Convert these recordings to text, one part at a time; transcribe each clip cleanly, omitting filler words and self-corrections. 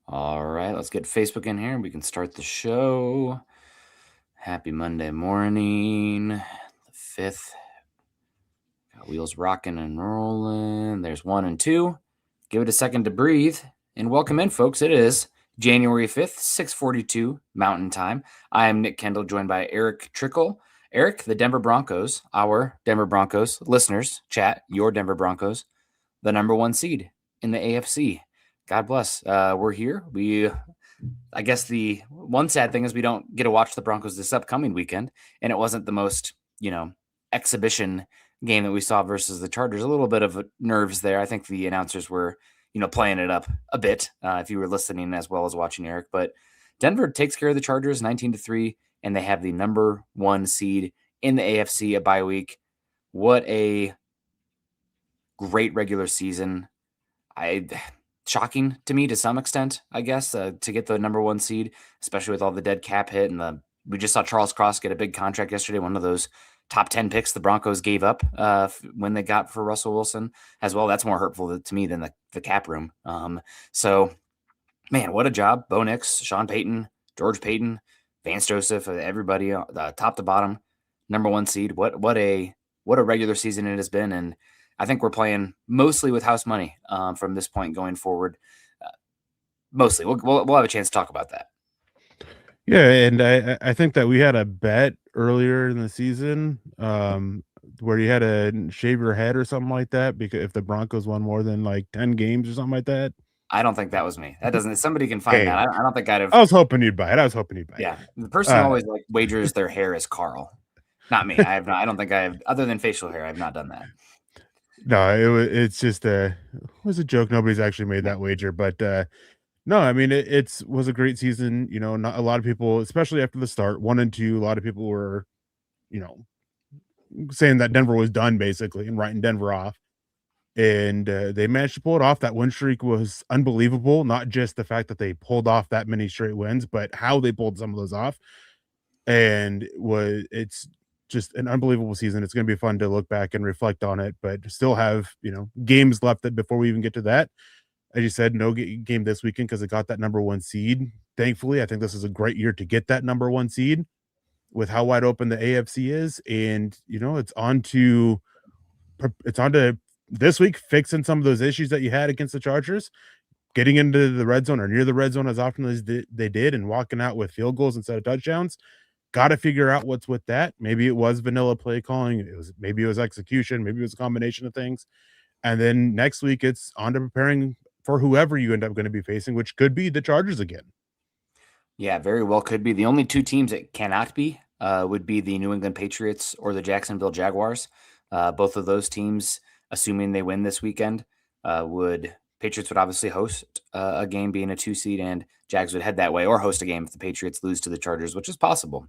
All right, let's get Facebook in here and we can start the show. Happy Monday morning, the 5th. Got wheels rocking and rolling. There's 1 and 2. Give it a second to breathe. And welcome in, folks. It is January 5th, 6:42 Mountain Time. I am Nick Kendall, joined by Eric Trickle. Eric, the Denver Broncos, our Denver Broncos, listeners, chat, your Denver Broncos, the number 1 seed in the AFC. God bless. We're here. I guess the one sad thing is we don't get to watch the Broncos this upcoming weekend, and it wasn't the most, exhibition game that we saw versus the Chargers. A little bit of nerves there. I think the announcers were, playing it up a bit if you were listening as well as watching, Eric. But Denver takes care of the Chargers 19-3, and they have the number 1 seed in the AFC a bye week. What a great regular season. Shocking to me to some extent, I guess, to get the number 1 seed, especially with all the dead cap hit. And we just saw Charles Cross get a big contract yesterday, one of those top 10 picks the Broncos gave up when they got for Russell Wilson as well. That's more hurtful to me than the cap room. So, man, what a job. Bo Nix, Sean Payton, George Payton, Vance Joseph, everybody top to bottom, number 1 seed. What a regular season it has been. And I think we're playing mostly with house money from this point going forward. Mostly, we'll have a chance to talk about that. Yeah, and I think that we had a bet earlier in the season where you had to shave your head or something like that because if the Broncos won more than like 10 games or something like that. I don't think that was me. That doesn't. Somebody can find that. I don't think I'd have. I was hoping you'd buy it. Yeah, the person who always wagers their hair is Carl, not me. I have not. I don't think I have. Other than facial hair, I have not done that. No, it's just it was a joke. Nobody's actually made that wager, but no, I mean it was a great season. Not a lot of people, especially after the start, 1 and 2. A lot of people were, saying that Denver was done basically and writing Denver off. And they managed to pull it off. That win streak was unbelievable. Not just the fact that they pulled off that many straight wins, but how they pulled some of those off. And it's just an unbelievable season. It's going to be fun to look back and reflect on it, but still have, games left before we even get to that. As you said, no game this weekend because it got that number 1 seed. Thankfully, I think this is a great year to get that number 1 seed with how wide open the AFC is. And, it's on to this week fixing some of those issues that you had against the Chargers, getting into the red zone or near the red zone as often as they did and walking out with field goals instead of touchdowns. Got to figure out what's with that. Maybe it was vanilla play calling. Maybe it was execution. Maybe it was a combination of things. And then next week, it's on to preparing for whoever you end up going to be facing, which could be the Chargers again. Yeah, very well could be. The only 2 teams that cannot be would be the New England Patriots or the Jacksonville Jaguars. Both of those teams, assuming they win this weekend, Patriots would obviously host a game being a 2 seed, and Jags would head that way or host a game if the Patriots lose to the Chargers, which is possible.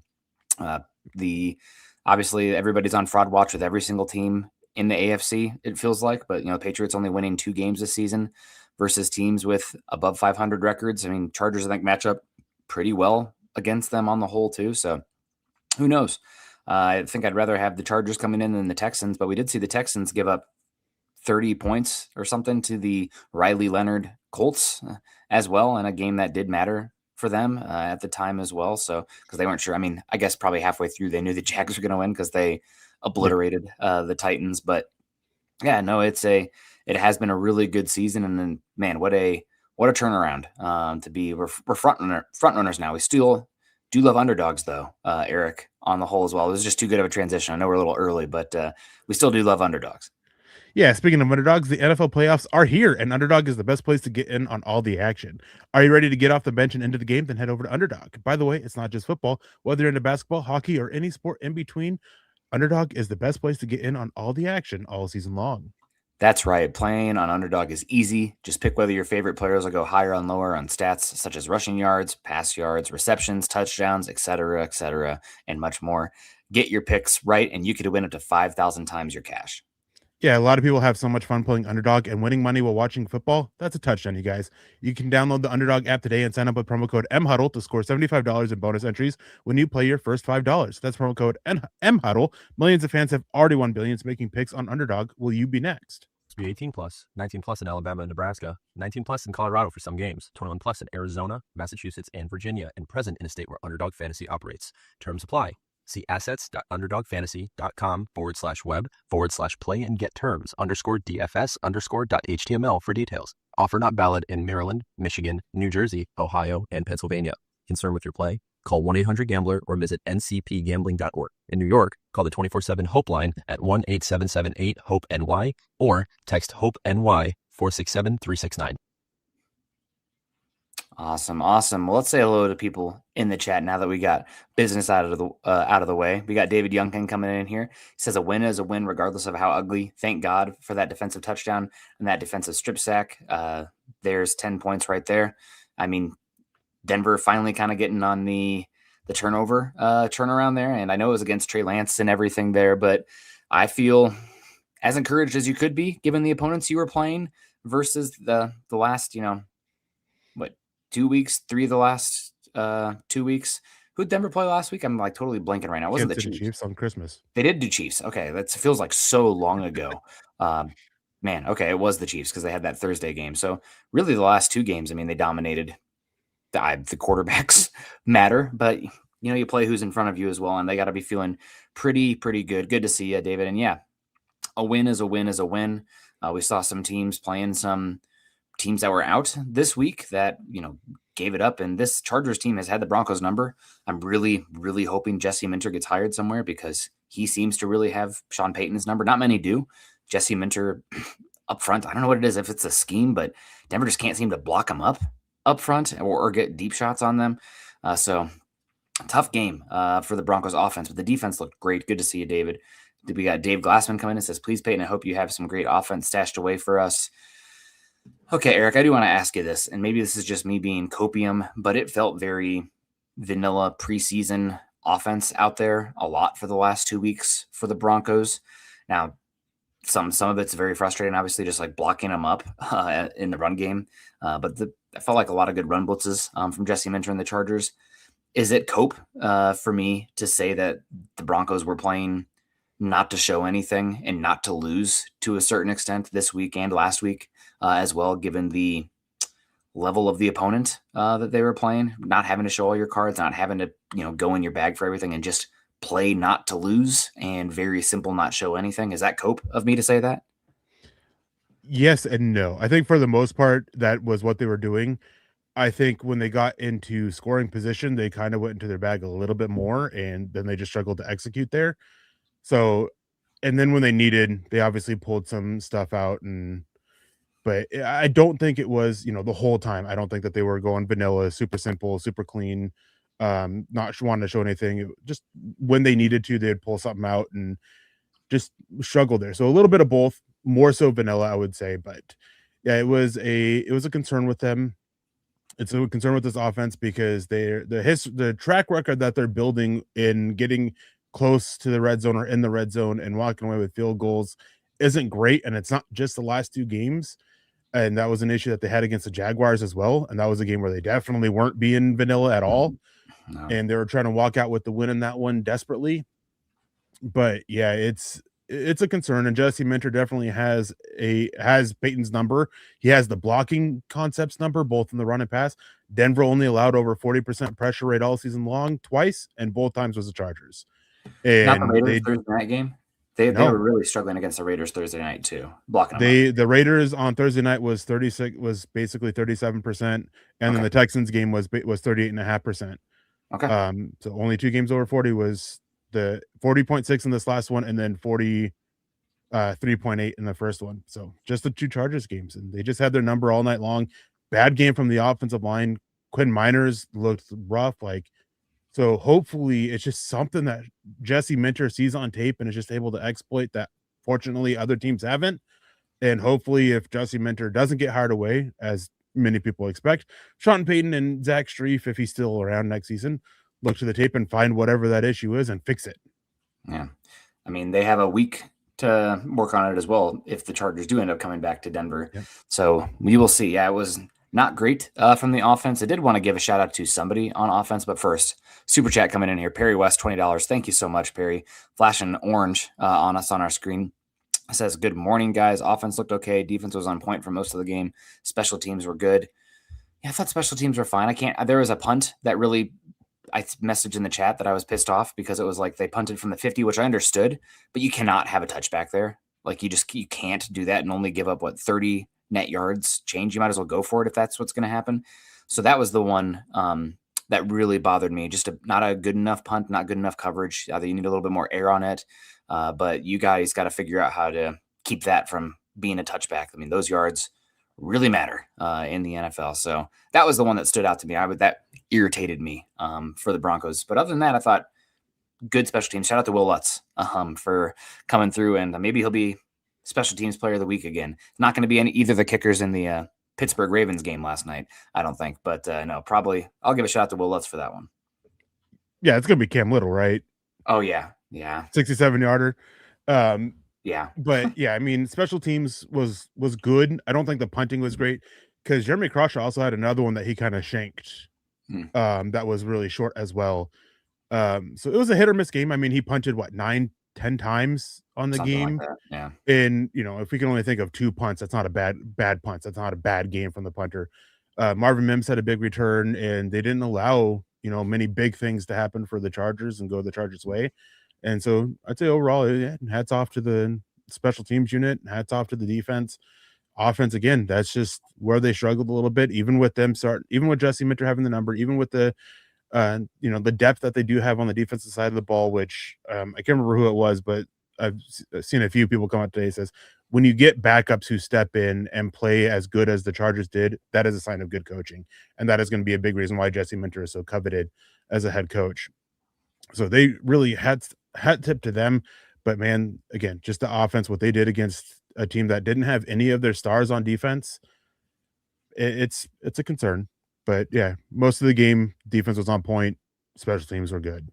Obviously everybody's on fraud watch with every single team in the AFC, it feels like, but Patriots only winning 2 games this season versus teams with above 500 records. I mean, Chargers I think match up pretty well against them on the whole too. So who knows? I think I'd rather have the Chargers coming in than the Texans, but we did see the Texans give up 30 points or something to the Riley Leonard Colts as well, in a game that did matter for them at the time as well. So, because they weren't sure. I mean, I guess probably halfway through they knew the Jags were going to win because they obliterated the Titans. But yeah, no, it has been a really good season. And then, man, what a turnaround to be. We're front runners now. We still do love underdogs though, Eric, on the whole as well. It was just too good of a transition. I know we're a little early, but we still do love underdogs. Yeah, speaking of underdogs, the NFL playoffs are here, and Underdog is the best place to get in on all the action. Are you ready to get off the bench and into the game? Then head over to Underdog. By the way, it's not just football. Whether you're into basketball, hockey, or any sport in between, Underdog is the best place to get in on all the action all season long. That's right. Playing on Underdog is easy. Just pick whether your favorite players will go higher and lower on stats such as rushing yards, pass yards, receptions, touchdowns, etc., and much more. Get your picks right, and you could win up to 5,000 times your cash. Yeah, a lot of people have so much fun playing Underdog and winning money while watching football. That's a touchdown, you guys. You can download the Underdog app today and sign up with promo code MHuddle to score $75 in bonus entries when you play your first $5. That's promo code MHuddle. Millions of fans have already won billions making picks on Underdog. Will you be next? be 18 plus, 19 plus in Alabama and Nebraska, 19 plus in Colorado for some games, 21 plus in Arizona, Massachusetts, and Virginia, and present in a state where Underdog Fantasy operates. Terms apply. See assets.underdogfantasy.com/web/play and get terms _DFS_.html for details. Offer not valid in Maryland, Michigan, New Jersey, Ohio, and Pennsylvania. Concerned with your play? Call 1-800-GAMBLER or visit ncpgambling.org. In New York, call the 24/7 Hope line at 1-877-8-HOPE-NY or text HOPE-NY 467-369. Awesome. Well, let's say hello to people in the chat now that we got business out of the way. We got David Youngkin coming in here. He says a win is a win regardless of how ugly. Thank God for that defensive touchdown and that defensive strip sack. There's 10 points right there. I mean, Denver finally kind of getting on the turnover turnaround there. And I know it was against Trey Lance and everything there, but I feel as encouraged as you could be given the opponents you were playing versus the last, 2 weeks, 3 of the last 2 weeks. Who did Denver play last week? I'm like totally blanking right now. It wasn't the Chiefs on Christmas. They did do Chiefs. Okay, that feels like so long ago. Man, okay, it was the Chiefs because they had that Thursday game. So really the last 2 games, I mean, they dominated. The quarterbacks matter, but you play who's in front of you as well, and they got to be feeling pretty good. Good to see you, David. And yeah, a win is a win is a win. We saw some teams playing some teams that were out this week that gave it up, and this Chargers team has had the Broncos number. I'm really hoping Jesse Minter gets hired somewhere because he seems to really have Sean Payton's number. Not many do. Jesse Minter up front, I don't know what it is, if it's a scheme, but Denver just can't seem to block him up front or get deep shots on them. So tough game for the Broncos offense, but the defense looked great. Good to see you, David. We got Dave Glassman coming in and says, please, Peyton, I hope you have some great offense stashed away for us. Okay, Eric, I do want to ask you this, and maybe this is just me being copium, but it felt very vanilla preseason offense out there a lot for the last 2 weeks for the Broncos. Now, some of it's very frustrating, obviously, just like blocking them up in the run game. But I felt like a lot of good run blitzes from Jesse Minter and the Chargers. Is it cope for me to say that the Broncos were playing not to show anything and not to lose to a certain extent this week and last week as well, given the level of the opponent that they were playing, not having to show all your cards, not having to go in your bag for everything and just play not to lose and very simple not show anything? Is that cope of me to say that? Yes and no. I think for the most part, that was what they were doing. I think when they got into scoring position, they kind of went into their bag a little bit more, and then they just struggled to execute there. So, and then when they needed, they obviously pulled some stuff out, but I don't think it was, the whole time. I don't think that they were going vanilla, super simple, super clean, not wanting to show anything. Just when they needed to, they'd pull something out and just struggle there. So a little bit of both, more so vanilla, I would say. But yeah, it was a concern with them. It's a concern with this offense because the track record that they're building in getting close to the red zone or in the red zone and walking away with field goals isn't great. And it's not just the last 2 games. And that was an issue that they had against the Jaguars as well. And that was a game where they definitely weren't being vanilla at all. No. And they were trying to walk out with the win in that one desperately. But yeah, it's a concern, and Jesse Minter definitely has Peyton's number. He has the blocking concepts number, both in the run and pass. Denver only allowed over 40% pressure rate all season long twice, and both times was the Chargers. And not the Raiders Thursday night game. They were really struggling against the Raiders Thursday night too, blocking them up. The Raiders on Thursday night was basically 37%, and then the Texans game was 38.5%. Okay. So only 2 games over 40 was the 40.6 in this last one, and then 3.8 in the first one. So just the 2 Chargers games, and they just had their number all night long. Bad game from the offensive line. Quinn Miners looked rough. So hopefully it's just something that Jesse Minter sees on tape and is just able to exploit that. Fortunately, other teams haven't. And hopefully if Jesse Minter doesn't get hired away, as many people expect, Sean Payton and Zach Strief, if he's still around next season, look to the tape and find whatever that issue is and fix it. Yeah. I mean, they have a week to work on it as well if the Chargers do end up coming back to Denver. Yep. So we will see. Yeah, it was not great from the offense. I did want to give a shout out to somebody on offense, but first, super chat coming in here. Perry West, $20. Thank you so much, Perry. Flashing orange on us on our screen. says, good morning, guys. Offense looked okay. Defense was on point for most of the game. Special teams were good. Yeah, I thought special teams were fine. There was a punt that really, I messaged in the chat that I was pissed off because it was like they punted from the 50, which I understood, but you cannot have a touchback there. Like you can't do that and only give up 30 net yards change. You might as well go for it if that's what's going to happen. So that was the one that really bothered me. Just not a good enough punt, not good enough coverage. Either you need a little bit more air on it, but you guys got to figure out how to keep that from being a touchback. I mean, those yards really matter in the NFL. So that was the one that stood out to me. That irritated me for the Broncos. But other than that, I thought good special teams. Shout out to Will Lutz for coming through, and maybe he'll be special teams player of the week again. Not going to be either the kickers in the Pittsburgh Ravens game last night, I don't think. But no, probably I'll give a shout out to Will Lutz for that one. Yeah, it's going to be Cam Little, right? Oh, yeah. 67-yarder. Yeah. But yeah, I mean, special teams was good. I don't think the punting was great because Jeremy Crawshaw also had another one that he kind of shanked. That was really short as well. So it was a hit or miss game. I mean, he punted 9-10 times on the Something game. like that. Yeah. And if we can only think of 2 punts, that's not a bad punts. That's not a bad game from the punter. Marvin Mims had a big return, and they didn't allow many big things to happen for the Chargers and go the Chargers' way. And so I'd say overall, yeah, hats off to the special teams unit, hats off to the defense. Offense, again, that's just where they struggled a little bit, even with Jesse Minter having the number, even with the the depth that they do have on the defensive side of the ball, which I can't remember who it was, but I've seen a few people come out today says when you get backups who step in and play as good as the Chargers did, that is a sign of good coaching. And that is going to be a big reason why Jesse Minter is so coveted as a head coach. So they really hat tip to them. But man, again, just the offense, what they did against a team that didn't have any of their stars on defense, it's a concern. But yeah, most of the game, defense was on point. Special teams were good.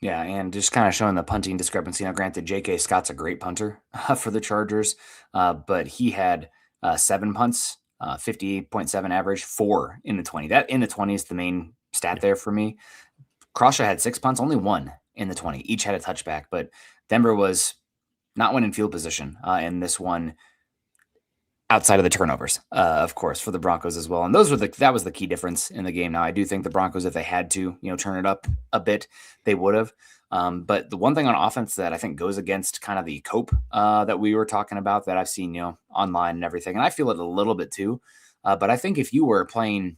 Yeah, and just kind of showing the punting discrepancy. Now, granted, J.K. Scott's a great punter for the Chargers, but he had 7 punts, 58.7 average, 4 in the 20. That in the 20 is the main stat there for me. Crawshaw had 6 punts, only 1 in the 20. Each had a touchback, but Denver was not winning field position in this one outside of the turnovers, of course, for the Broncos as well. And that was the key difference in the game. Now, I do think the Broncos, if they had to, turn it up a bit, they would have. But the one thing on offense that I think goes against kind of the cope that we were talking about that I've seen, online and everything, and I feel it a little bit too. But I think if you were playing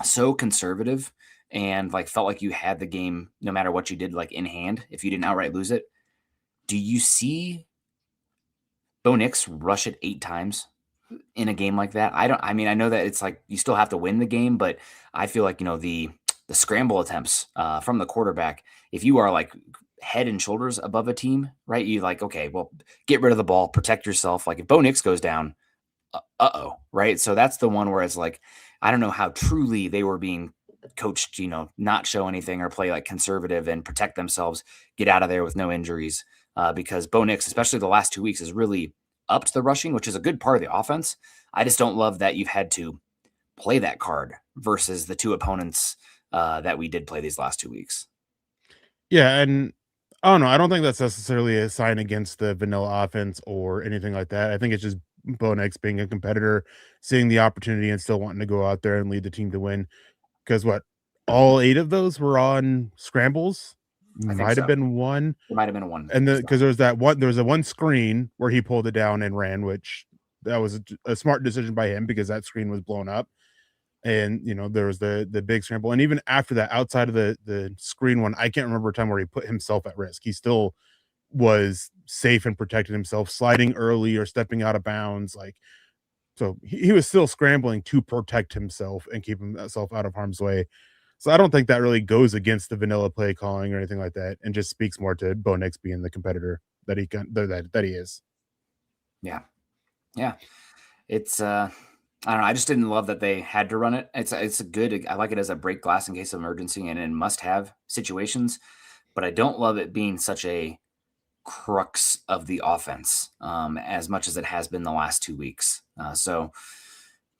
so conservative and felt like you had the game, no matter what you did, in hand, if you didn't outright lose it, do you see Bo Nix rush it 8 times in a game like that? I know that it's you still have to win the game, but I feel like, the scramble attempts from the quarterback, if you are head and shoulders above a team, right? You okay, well, get rid of the ball, protect yourself. If Bo Nix goes down, right? So that's the one where it's I don't know how truly they were being coached, not show anything or play conservative and protect themselves, get out of there with no injuries. Because Bo Nix, especially the last 2 weeks, has really upped the rushing, which is a good part of the offense. I just don't love that you've had to play that card versus the 2 opponents that we did play these last 2 weeks. Yeah, and I don't know. I don't think that's necessarily a sign against the vanilla offense or anything like that. I think it's just Bo Nix being a competitor, seeing the opportunity and still wanting to go out there and lead the team to win. Because all 8 of those were on scrambles. Might have been one. It might have been one. And because there was a one screen where he pulled it down and ran, which that was a smart decision by him because that screen was blown up. And there was the big scramble. And even after that, outside of the screen one, I can't remember a time where he put himself at risk. He still was safe and protected himself, sliding early or stepping out of bounds. So he was still scrambling to protect himself and keep himself out of harm's way. So I don't think that really goes against the vanilla play calling or anything like that, and just speaks more to Bo Nix being the competitor that he is. Yeah. It's I don't know. I just didn't love that they had to run it. It's a good. I like it as a break glass in case of emergency and in must-have situations, but I don't love it being such a crux of the offense as much as it has been the last 2 weeks.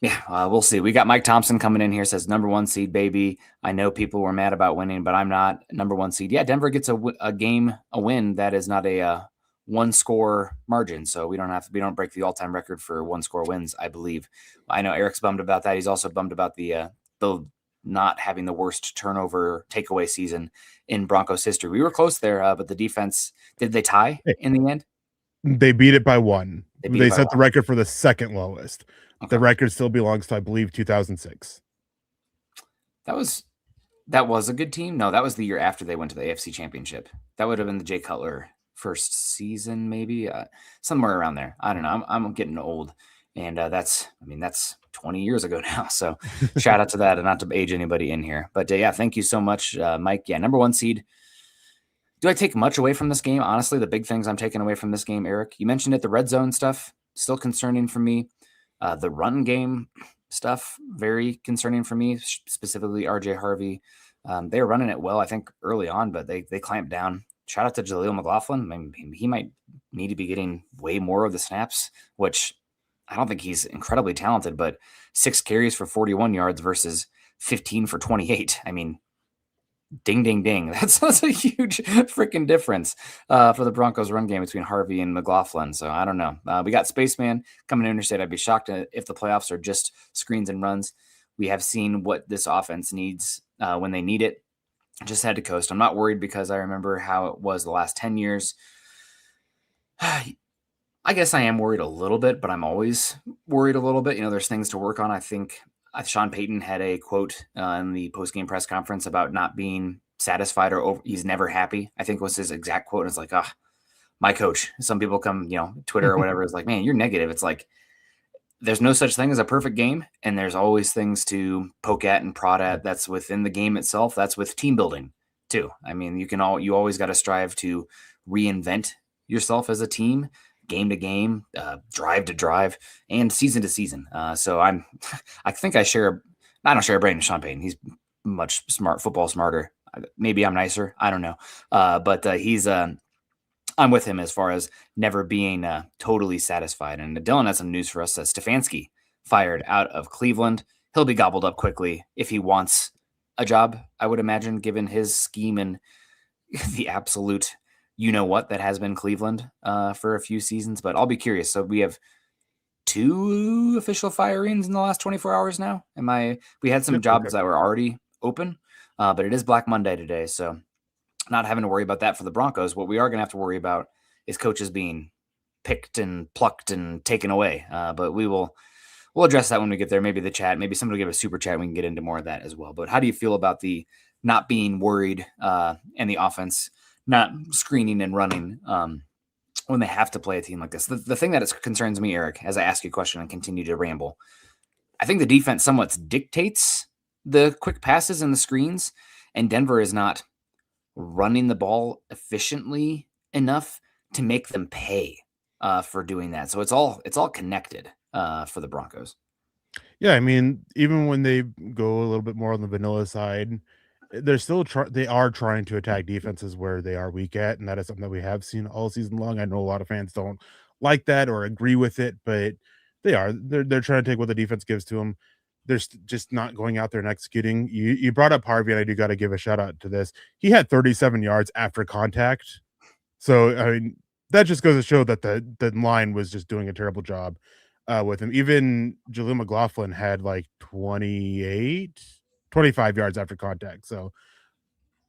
Yeah, we'll see. We got Mike Thompson coming in here, says number 1 seed, baby. I know people were mad about winning, but I'm not. Number 1 seed. Yeah, Denver gets a win that is not a one-score margin, so we don't break the all-time record for one-score wins, I believe. I know Eric's bummed about that. He's also bummed about the not having the worst turnover takeaway season in Broncos history. We were close there, but the defense, did they tie in the end? They beat it by one. They set the one. record for the second lowest. Okay. The record still belongs to, I believe, 2006. That was a good team. No, that was the year after they went to the AFC Championship. That would have been the Jay Cutler first season, maybe somewhere around there. I don't know. I'm getting old, and that's 20 years ago now. So shout out to that, and not to age anybody in here. But yeah, thank you so much, Mike. Yeah, number 1 seed. Do I take much away from this game? Honestly, the big things I'm taking away from this game, Eric, you mentioned it, the red zone stuff, still concerning for me. The run game stuff, very concerning for me, specifically RJ Harvey. They were running it well, I think, early on, but they clamped down. Shout out to Jaleel McLaughlin. I mean, he might need to be getting way more of the snaps, which I don't think he's incredibly talented, but 6 carries for 41 yards versus 15 for 28. I mean, ding, ding, ding. That's a huge freaking difference for the Broncos run game between Harvey and McLaughlin. So I don't know. We got Spaceman coming to Interstate. I'd be shocked if the playoffs are just screens and runs. We have seen what this offense needs when they need it. Just had to coast. I'm not worried because I remember how it was the last 10 years. I guess I am worried a little bit, but I'm always worried a little bit. There's things to work on. I think Sean Payton had a quote in the post-game press conference about not being satisfied or he's never happy, I think was his exact quote. It's like, my coach. Some people come, Twitter or whatever is like, man, you're negative. It's like, there's no such thing as a perfect game, and there's always things to poke at and prod at. That's within the game itself. That's with team building too. I mean, you always got to strive to reinvent yourself as a team, game to game, drive to drive, and season to season. So I think I don't share a brain with Sean Payton. He's much football smarter. Maybe I'm nicer. I don't know. But I'm with him as far as never being totally satisfied. And Dylan has some news for us. Stefanski fired out of Cleveland. He'll be gobbled up quickly if he wants a job, I would imagine, given his scheme and the absolute you-know-what that has been Cleveland for a few seasons. But I'll be curious. So we have 2 official firings in the last 24 hours now. We had some jobs that were already open, but it is Black Monday today. So not having to worry about that for the Broncos. What we are going to have to worry about is coaches being picked and plucked and taken away. But we'll address that when we get there. Maybe the chat, maybe somebody will give a super chat. We can get into more of that as well. But how do you feel about the not being worried and the offense not screening and running when they have to play a team like this? The thing that concerns me, Eric, as I ask you a question and continue to ramble, I think the defense somewhat dictates the quick passes and the screens, and Denver is not running the ball efficiently enough to make them pay for doing that. So it's all connected for the Broncos. Yeah, I mean, even when they go a little bit more on the vanilla side, they're still they are trying to attack defenses where they are weak at, and that is something that we have seen all season long. I know a lot of fans don't like that or agree with it, but they're trying to take what the defense gives to them. They're just not going out there and executing. You brought up Harvey, and I do got to give a shout out to this. He had 37 yards after contact. So, I mean, that just goes to show that the line was just doing a terrible job with him. Even Jaleel McLaughlin had like 25 yards after contact. So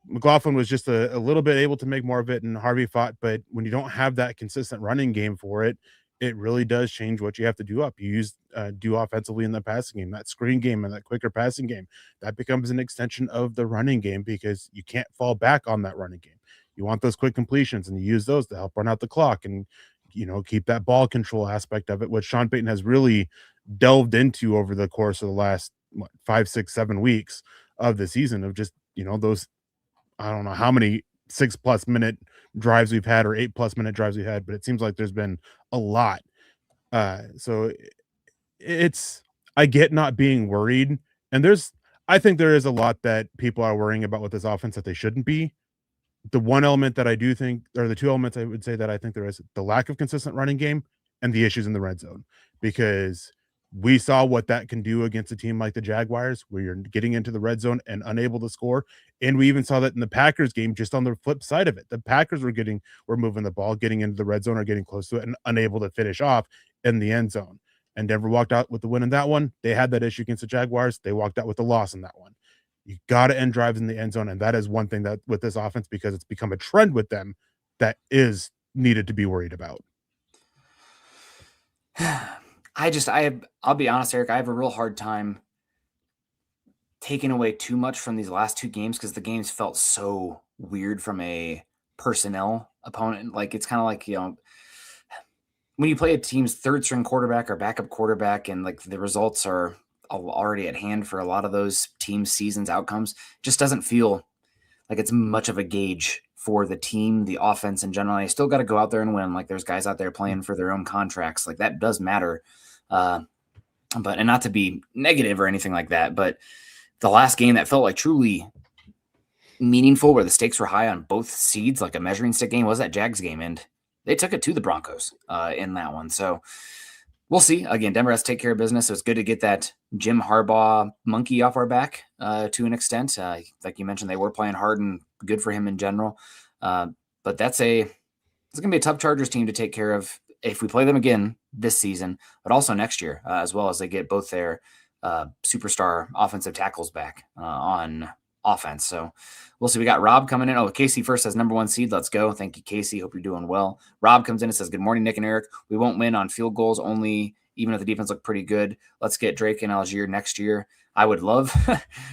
McLaughlin was just a little bit able to make more of it, and Harvey fought. But when you don't have that consistent running game for it, it really does change what you have to do up. You do offensively in the passing game, that screen game and that quicker passing game. That becomes an extension of the running game because you can't fall back on that running game. You want those quick completions, and you use those to help run out the clock and, keep that ball control aspect of it, which Sean Payton has really delved into over the course of the last 5, 6, 7 weeks of the season of just, those, I don't know how many 6+ minute drives we've had or 8+ minute drives we've had, but it seems like there's been a lot. So I get not being worried. And I think there is a lot that people are worrying about with this offense that they shouldn't be. The one element that I do think, or the 2 elements I would say that I think there is, the lack of consistent running game and the issues in the red zone, because We saw what that can do against a team like the Jaguars, where you're getting into the red zone and unable to score. And we even saw that in the Packers game, just on the flip side of it. The Packers were moving the ball, getting into the red zone or getting close to it and unable to finish off in the end zone. And Denver walked out with the win in that one. They had that issue against the Jaguars. They walked out with the loss in that one. You got to end drives in the end zone. And that is one thing that with this offense, because it's become a trend with them, that is needed to be worried about. I'll be honest, Eric, I have a real hard time taking away too much from these last two games because the games felt so weird from a personnel opponent. Like, it's kind of like, when you play a team's third string quarterback or backup quarterback and like the results are already at hand for a lot of those team seasons outcomes, it just doesn't feel like it's much of a gauge for the team, the offense in general. I still got to go out there and win. Like, there's guys out there playing for their own contracts. Like, that does matter. And not to be negative or anything like that, but the last game that felt like truly meaningful, where the stakes were high on both seeds, like a measuring stick game, was that Jags game. And they took it to the Broncos in that one. So we'll see. Again, Denver has to take care of business. So it's good to get that Jim Harbaugh monkey off our back to an extent. Like you mentioned, they were playing hard and good for him in general. But it's going to be a tough Chargers team to take care of if we play them again this season, but also next year, as well as they get both their superstar offensive tackles back on offense. So we'll see. We got Rob coming in. Oh, Casey first says number 1 seed. Let's go. Thank you, Casey. Hope you're doing well. Rob comes in and says, good morning, Nick and Eric. We won't win on field goals only, even if the defense look pretty good. Let's get Drake and Algier next year. I would love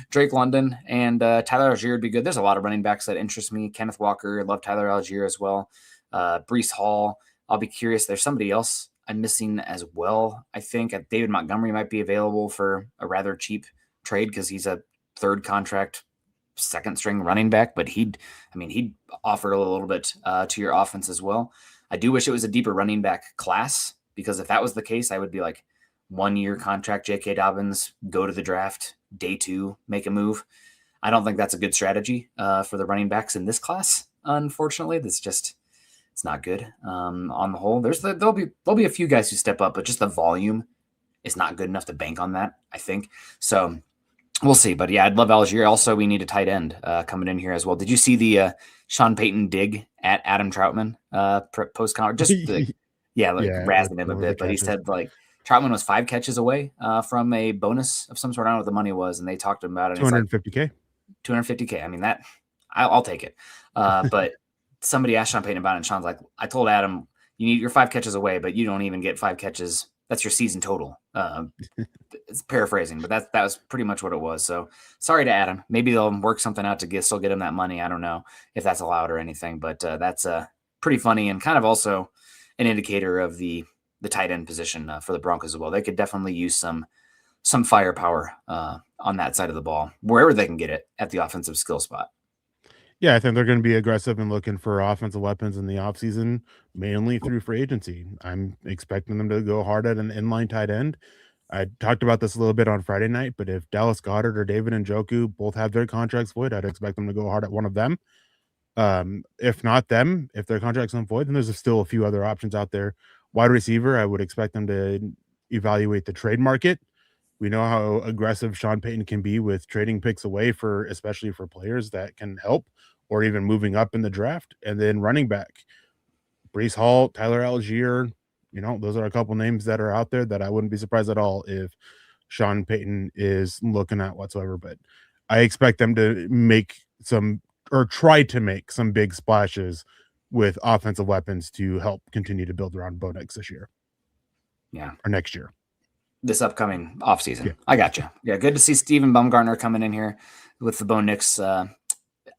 Drake London and Tyler Algier would be good. There's a lot of running backs that interest me. Kenneth Walker, love Tyler Algier as well. Breece Hall. I'll be curious. There's somebody else I'm missing as well. I think David Montgomery might be available for a rather cheap trade because he's a third contract, second string running back, but he'd offer a little bit to your offense as well. I do wish it was a deeper running back class, because if that was the case, I would be like 1 year contract, J.K. Dobbins, go to the draft, day 2, make a move. I don't think that's a good strategy for the running backs in this class. Unfortunately, it's not good. On the whole, there'll be a few guys who step up, but just the volume is not good enough to bank on that, I think. So we'll see. But yeah, I'd love Algier. Also, we need a tight end coming in here as well. Did you see the Sean Payton dig at Adam Troutman post-conference? Just razzing him a bit. But he said like Troutman was 5 catches away from a bonus of some sort. I don't know what the money was, and they talked about it. $250K. $250K. I mean, that I'll take it. But somebody asked Sean Payton about it, and Sean's like, I told Adam, you're 5 catches away, but you don't even get 5 catches. That's your season total. It's paraphrasing, but that was pretty much what it was. So sorry to Adam. Maybe they'll work something out to still get him that money. I don't know if that's allowed or anything, but that's pretty funny and kind of also an indicator of the tight end position for the Broncos as well. They could definitely use some firepower on that side of the ball, wherever they can get it at the offensive skill spot. Yeah, I think they're going to be aggressive and looking for offensive weapons in the offseason, mainly through free agency. I'm expecting them to go hard at an inline tight end. I talked about this a little bit on Friday night, but if Dallas Goedert or David Njoku both have their contracts void, I'd expect them to go hard at one of them. If not them, if their contract's on void, then there's still a few other options out there. Wide receiver, I would expect them to evaluate the trade market. We know how aggressive Sean Payton can be with trading picks away especially for players that can help, or even moving up in the draft. And then running back, Breece Hall, Tyler Algier, those are a couple names that are out there that I wouldn't be surprised at all if Sean Payton is looking at whatsoever. But I expect them to try to make some big splashes with offensive weapons to help continue to build around Bo Nix this year. Yeah. Or next year. This upcoming offseason. Yeah. I got you. Yeah, good to see Stephen Baumgartner coming in here with the Bo Nix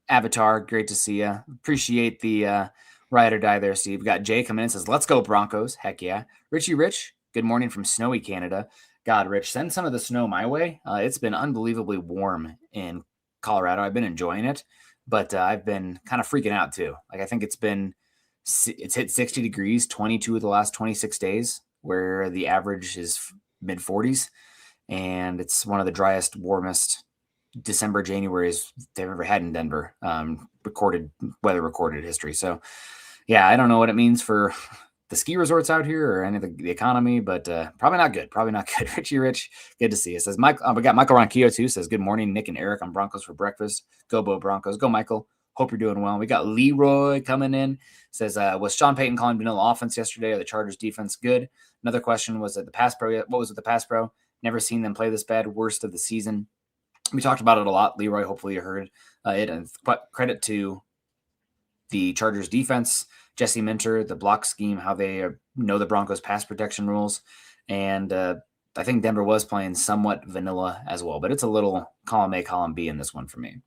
avatar. Great to see you. Appreciate the ride or die there, Steve. We got Jay coming in and says, let's go Broncos. Heck yeah. Richie Rich, good morning from snowy Canada. God, Rich, send some of the snow my way. It's been unbelievably warm in Colorado. I've been enjoying it, but I've been kind of freaking out too. Like, I think it's hit 60 degrees 22 of the last 26 days, where the average is mid 40s. And it's one of the driest, warmest December, Januaries they've ever had in Denver, recorded history. So yeah, I don't know what it means for the ski resorts out here or any of the economy, but probably not good. Probably not good. Richie Rich, good to see you. Says Mike. We got Michael Ronquillo too. Says good morning, Nick and Eric on Broncos for breakfast. Go Bo Broncos. Go Michael. Hope you're doing well. We got Leroy coming in. Says was Sean Payton calling vanilla offense yesterday or the Chargers defense good? Another question was at the pass pro. What was it? The pass pro? Never seen them play this bad. Worst of the season. We talked about it a lot, Leroy. Hopefully you heard it. And credit to the Chargers defense. Jesse Minter, the block scheme, how they know the Broncos pass protection rules. And I think Denver was playing somewhat vanilla as well, but it's a little column A, column B in this one for me.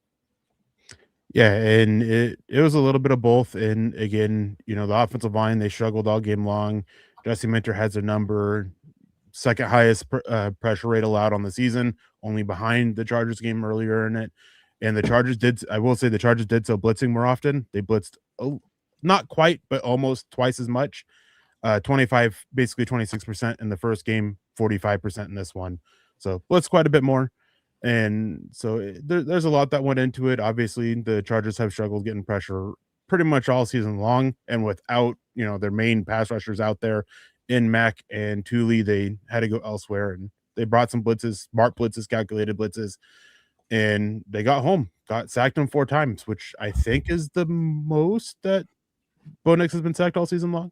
Yeah, and it was a little bit of both. And again, the offensive line, they struggled all game long. Jesse Minter has their number, second highest pressure rate allowed on the season, only behind the Chargers game earlier in it. And the Chargers did so blitzing more often. They blitzed not quite, but almost twice as much. 26% in the first game, 45% in this one. So blitz quite a bit more. And so there's a lot that went into it. Obviously, the Chargers have struggled getting pressure pretty much all season long. And without, their main pass rushers out there in Mack and Thule, they had to go elsewhere. And they brought some blitzes, smart blitzes, calculated blitzes. And they got sacked them 4 times, which I think is the most that Bo Nix has been sacked all season long.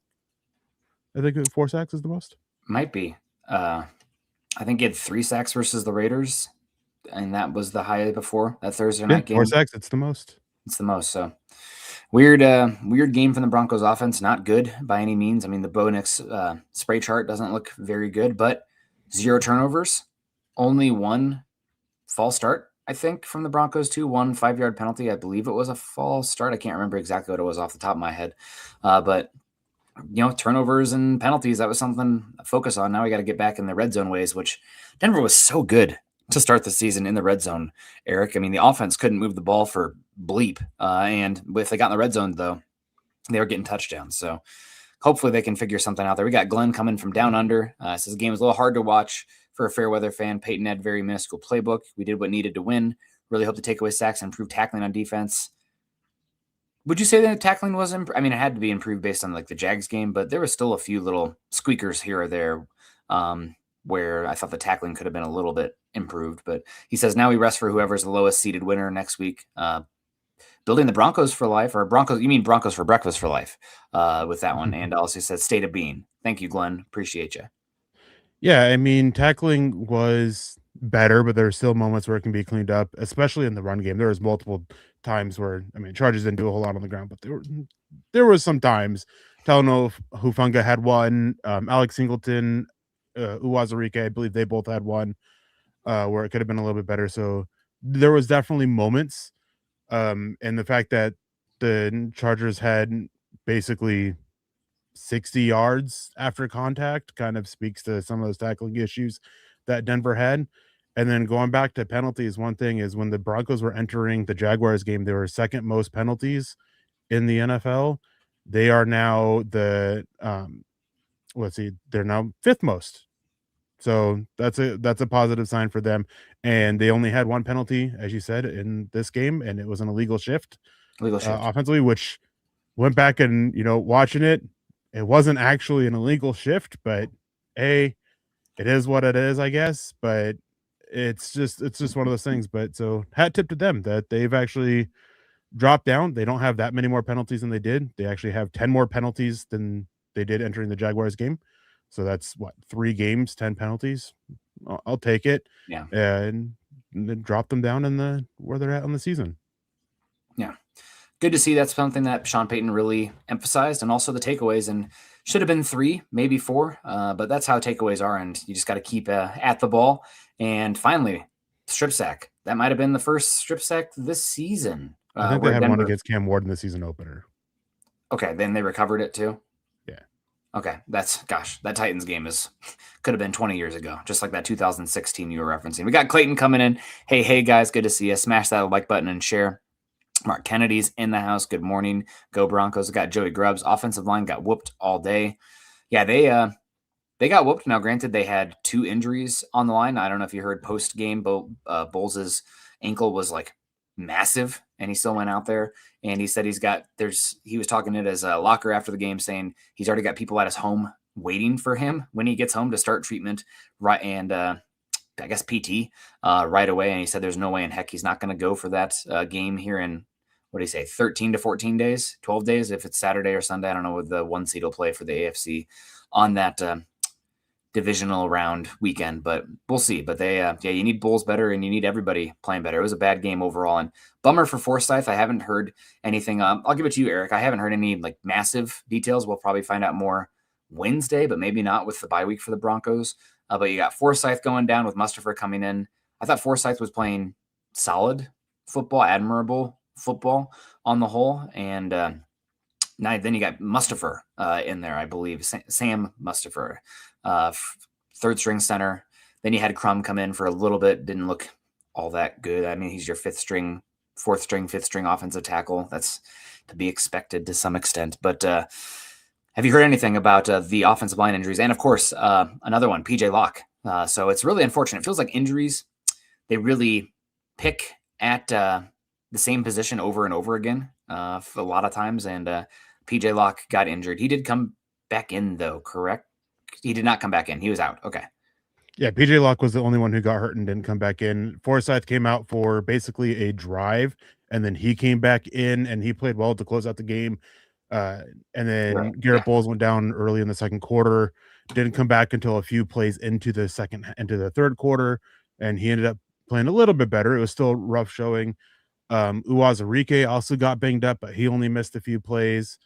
I think 4 sacks is the most. Might be. I think he had 3 sacks versus the Raiders, and that was the high before that Thursday night game. 4 sacks, it's the most. It's the most. So weird game from the Broncos offense. Not good by any means. I mean, the Bo Nix spray chart doesn't look very good, but 0 turnovers, only 1 false start. I think from the Broncos too, 1 5-yard penalty. I believe it was a false start. I can't remember exactly what it was off the top of my head. But turnovers and penalties, that was something to focus on. Now we got to get back in the red zone ways, which Denver was so good to start the season in the red zone, Eric. I mean, the offense couldn't move the ball for bleep. And if they got in the red zone, though, they were getting touchdowns. So hopefully they can figure something out there. We got Glenn coming from down under. Says the game was a little hard to watch for a fair weather fan. Peyton had very minuscule playbook. We did what needed to win. Really hope to take away sacks and improve tackling on defense. Would you say that tackling was it had to be improved based on like the Jags game, but there was still a few little squeakers here or there where I thought the tackling could have been a little bit improved. But he says now we rest for whoever's the lowest seeded winner next week. Building the Broncos for life, or Broncos, you mean Broncos for breakfast for life with that one. And also says state of being. Thank you, Glenn. Appreciate you. Yeah, I mean, tackling was better, but there are still moments where it can be cleaned up, especially in the run game. There was multiple times where, Chargers didn't do a whole lot on the ground, but there was some times. Talanoa Hufanga had one. Alex Singleton, Uwazurike, I believe they both had one where it could have been a little bit better. So there was definitely moments. And the fact that the Chargers had basically 60 yards after contact kind of speaks to some of those tackling issues that Denver had. And then going back to penalties, one thing is when the Broncos were entering the Jaguars game, they were second most penalties in the NFL. They are now they're now 5th most. So that's a positive sign for them. And they only had 1 penalty, as you said, in this game, and it was an illegal shift. Offensively, which went back and, watching it, it wasn't actually an illegal shift, but it is what it is, I guess. But it's just one of those things. But so hat tip to them that they've actually dropped down. They don't have that many more penalties than they did. They actually have 10 more penalties than they did entering the Jaguars game. So that's 3 games, 10 penalties. I'll take it. Yeah. And then drop them down in where they're at on the season. Yeah. Good to see. That's something that Sean Payton really emphasized, and also the takeaways, and should have been 3, maybe 4, but that's how takeaways are, and you just got to keep at the ball. And finally, strip sack. That might have been the first strip sack this season. I think they had one against Cam Ward in the season opener. Okay, then they recovered it too? Yeah. Okay, that Titans game could have been 20 years ago, just like that 2016 you were referencing. We got Clayton coming in. Hey, guys, good to see you. Smash that like button and share. Mark Kennedy's in the house. Good morning. Go Broncos. We got Joey Grubbs. Offensive line got whooped all day. Yeah, they got whooped. Now, granted, they had 2 injuries on the line. I don't know if you heard post-game, Bowles' ankle was like massive, and he still went out there. And he said he was talking it as a locker after the game, saying he's already got people at his home waiting for him when he gets home to start treatment, right? And I guess PT right away. And he said there's no way in heck he's not going to go for that game here in, what do you say, 13 to 14 days, 12 days, if it's Saturday or Sunday. I don't know what the 1 seed will play for the AFC on that divisional round weekend, but we'll see. But you need Bulls better, and you need everybody playing better. It was a bad game overall, and bummer for Forsyth. I haven't heard anything. I'll give it to you, Eric. I haven't heard any like massive details. We'll probably find out more Wednesday, but maybe not with the bye week for the Broncos. But you got Forsyth going down with Mustafa coming in. I thought Forsyth was playing solid football, admirable football on the whole, and now then you got Mustafa in there, I believe, Sam Mustafa. Third string center. Then you had Crum come in for a little bit. Didn't look all that good. I mean, he's your fourth string, fifth string offensive tackle. That's to be expected to some extent. But have you heard anything about the offensive line injuries? And of course, another one, PJ Locke. So it's really unfortunate. It feels like injuries, they really pick at the same position over and over again for a lot of times. And PJ Locke got injured. He did come back in though, correct? He did not come back in. He was out. Okay. Yeah, PJ Locke was the only one who got hurt and didn't come back in. Forsyth came out for basically a drive, and then he came back in, and he played well to close out the game. And then Garrett Bowles went down early in the second quarter, didn't come back until a few plays into the third quarter, and he ended up playing a little bit better. It was still rough showing. Uwazurike also got banged up, but he only missed a few plays.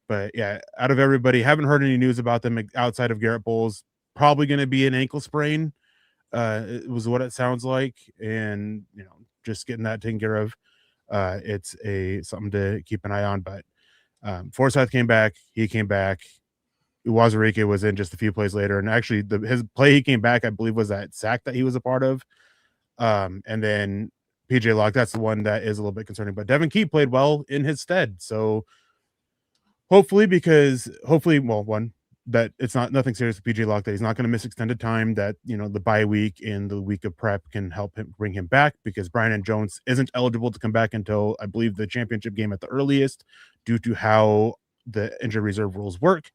But yeah, out of everybody, haven't heard any news about them outside of Garrett Bowles. Probably going to be an ankle sprain. It was what it sounds like, and just getting that taken care of. It's something to keep an eye on. But Forsyth came back. He came back. Uwazurike was in just a few plays later, and actually his play he came back, I believe, was that sack that he was a part of. And then PJ Locke, that's the one that is a little bit concerning. But Devin Keep played well in his stead, so. Hopefully, one, that it's nothing serious with PJ Locke, that he's not going to miss extended time, that, the bye week and the week of prep can help him bring him back, because Brian Jones isn't eligible to come back until, I believe, the championship game at the earliest, due to how the injury reserve rules work.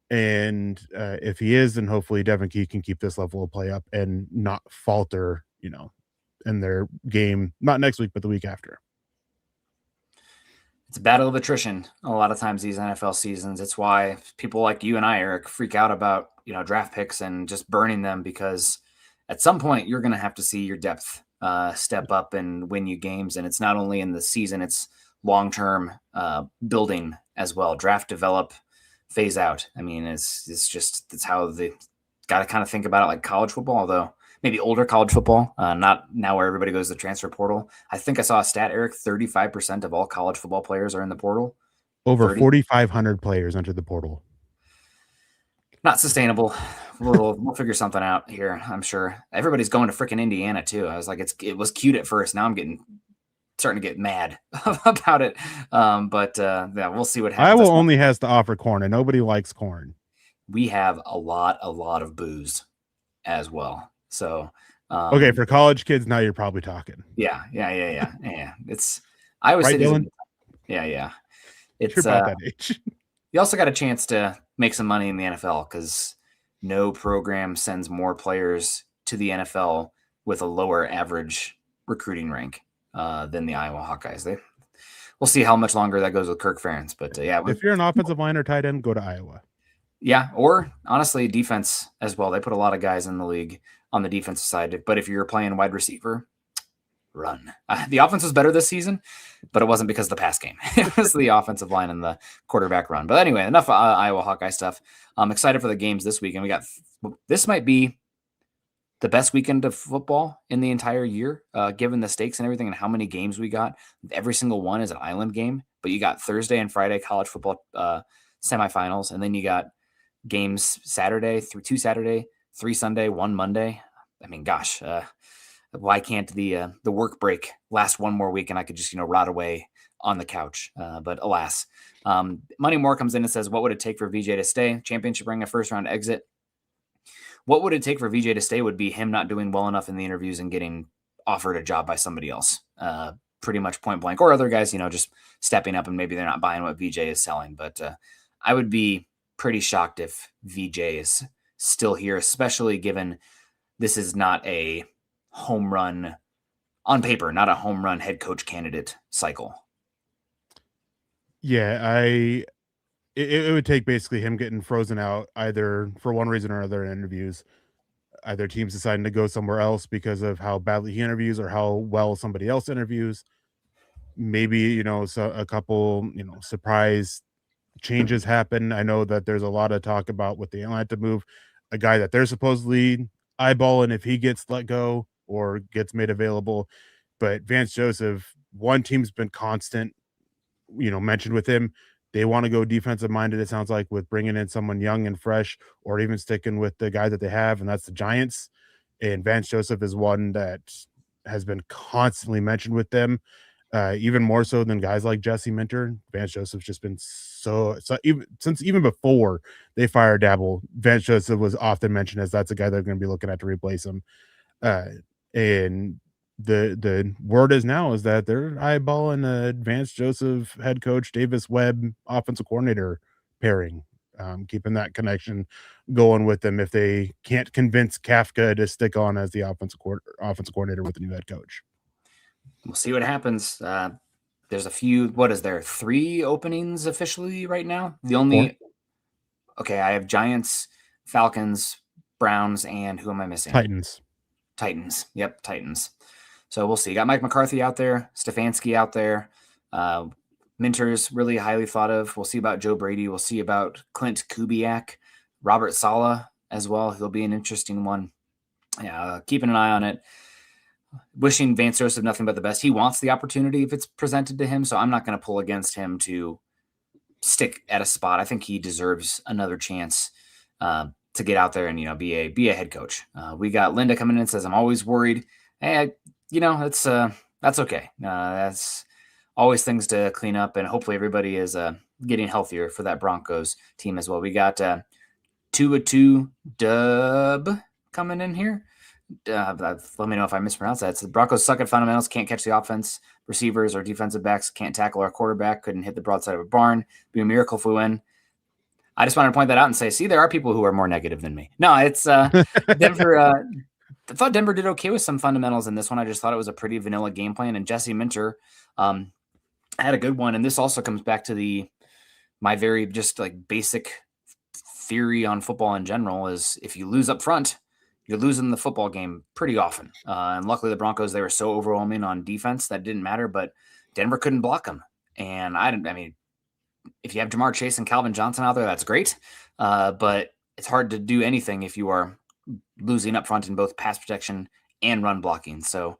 And if he is, then hopefully Devin Key can keep this level of play up and not falter, in their game, not next week, but the week after. It's a battle of attrition a lot of times these NFL seasons. It's why people like you and I, Eric, freak out about, draft picks and just burning them, because at some point you're going to have to see your depth step up and win you games. And it's not only in the season, it's long-term building as well. Draft, develop, phase out. I mean, it's how they got to kind of think about it like college football, although maybe older college football, not now where everybody goes to the transfer portal. I think I saw a stat, Eric, 35% of all college football players are in the portal. Over 4,500 players entered the portal. Not sustainable. We'll figure something out here, I'm sure. Everybody's going to freaking Indiana, too. I was like, it was cute at first. Now I'm starting to get mad about it. But we'll see what happens. Iowa only has to offer corn, and nobody likes corn. We have a lot of booze as well. So, okay, for college kids, now you're probably talking. Yeah. It's Iowa City. Yeah. It's you're about that age. You also got a chance to make some money in the NFL, because no program sends more players to the NFL with a lower average recruiting rank than the Iowa Hawkeyes. We'll see how much longer that goes with Kirk Ferentz. But if you're an offensive line or tight end, go to Iowa. Yeah, or honestly, defense as well. They put a lot of guys in the league on the defensive side. But if you're playing wide receiver, run. The offense was better this season, but it wasn't because of the pass game. It was the offensive line and the quarterback run. But anyway, enough Iowa Hawkeye stuff. I'm excited for the games this week. And this might be the best weekend of football in the entire year, given the stakes and everything and how many games we got. Every single one is an island game, but you got Thursday and Friday college football semifinals. And then you got games Saturday, 2 Saturday, 3 Sunday, 1 Monday. I mean, gosh, why can't the work break last one more week and I could just, rot away on the couch? But alas, Money Moore comes in and says, what would it take for VJ to stay? Championship ring, a first round exit. What would it take for VJ to stay would be him not doing well enough in the interviews and getting offered a job by somebody else. pretty much point blank, or other guys, just stepping up and maybe they're not buying what VJ is selling. But I would be pretty shocked if VJ is still here, especially given this is not a home run on paper, not a home run head coach candidate cycle. Yeah, it would take basically him getting frozen out either for one reason or another in interviews, either teams deciding to go somewhere else because of how badly he interviews or how well somebody else interviews. Maybe, so a couple, surprise changes happen. I know that there's a lot of talk about with the Atlanta move, a guy that they're supposedly eyeballing if he gets let go or gets made available. But Vance Joseph, one team's been constant, mentioned with him. They want to go defensive minded, it sounds like, with bringing in someone young and fresh, or even sticking with the guy that they have, and that's the Giants. And Vance Joseph is one that has been constantly mentioned with them, even more so than guys like Jesse Minter. Vance Joseph's just been so even before they fired Dabble, Vance Joseph was often mentioned as that's a guy they're going to be looking at to replace him. And the word is now is that they're eyeballing a Vance Joseph head coach, Davis Webb offensive coordinator pairing, keeping that connection going with them if they can't convince Kafka to stick on as the offensive coordinator with the new head coach. We'll see what happens. There's a few, what is there, 3 openings officially right now? Okay, I have Giants, Falcons, Browns, and who am I missing? Titans. Yep, Titans. So we'll see. Got Mike McCarthy out there, Stefanski out there. Minter's really highly thought of. We'll see about Joe Brady. We'll see about Clint Kubiak, Robert Saleh as well. He'll be an interesting one. Yeah, keeping an eye on it. Wishing Vance Joseph nothing but the best. He wants the opportunity if it's presented to him, so I'm not going to pull against him to stick at a spot. I think he deserves another chance to get out there and be a head coach. We got Linda coming in and says, I'm always worried. Hey, that's okay. That's always things to clean up, and hopefully everybody is getting healthier for that Broncos team as well. We got 2-2 Dub coming in here. Let me know if I mispronounced that. So the Broncos suck at fundamentals, can't catch the offense. Receivers or defensive backs can't tackle our quarterback, couldn't hit the broadside of a barn. Be a miracle if we win. I just wanted to point that out and say, see, there are people who are more negative than me. No, it's Denver. I thought Denver did okay with some fundamentals in this one. I just thought it was a pretty vanilla game plan, and Jesse Minter had a good one. And this also comes back to my very just like basic theory on football in general is if you lose up front, you're losing the football game pretty often. And luckily the Broncos, they were so overwhelming on defense that didn't matter, but Denver couldn't block them. And I mean, if you have Jamar Chase and Calvin Johnson out there, that's great. But it's hard to do anything if you are losing up front in both pass protection and run blocking. So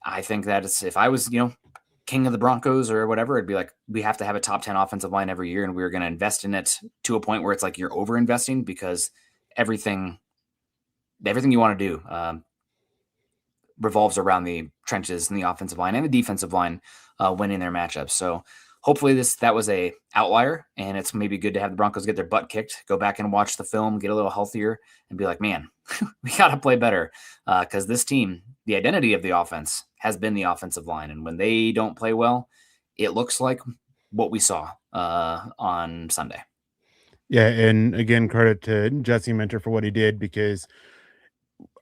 I think that if I was, king of the Broncos or whatever, it'd be like, we have to have a top 10 offensive line every year. And we're going to invest in it to a point where it's like you're over investing because everything you want to do revolves around the trenches and the offensive line and the defensive line winning their matchups. So hopefully that was a outlier, and it's maybe good to have the Broncos get their butt kicked, go back and watch the film, get a little healthier, and be like, man, we got to play better because this team, the identity of the offense has been the offensive line. And when they don't play well, it looks like what we saw on Sunday. Yeah, and again, credit to Jesse Minter for what he did, because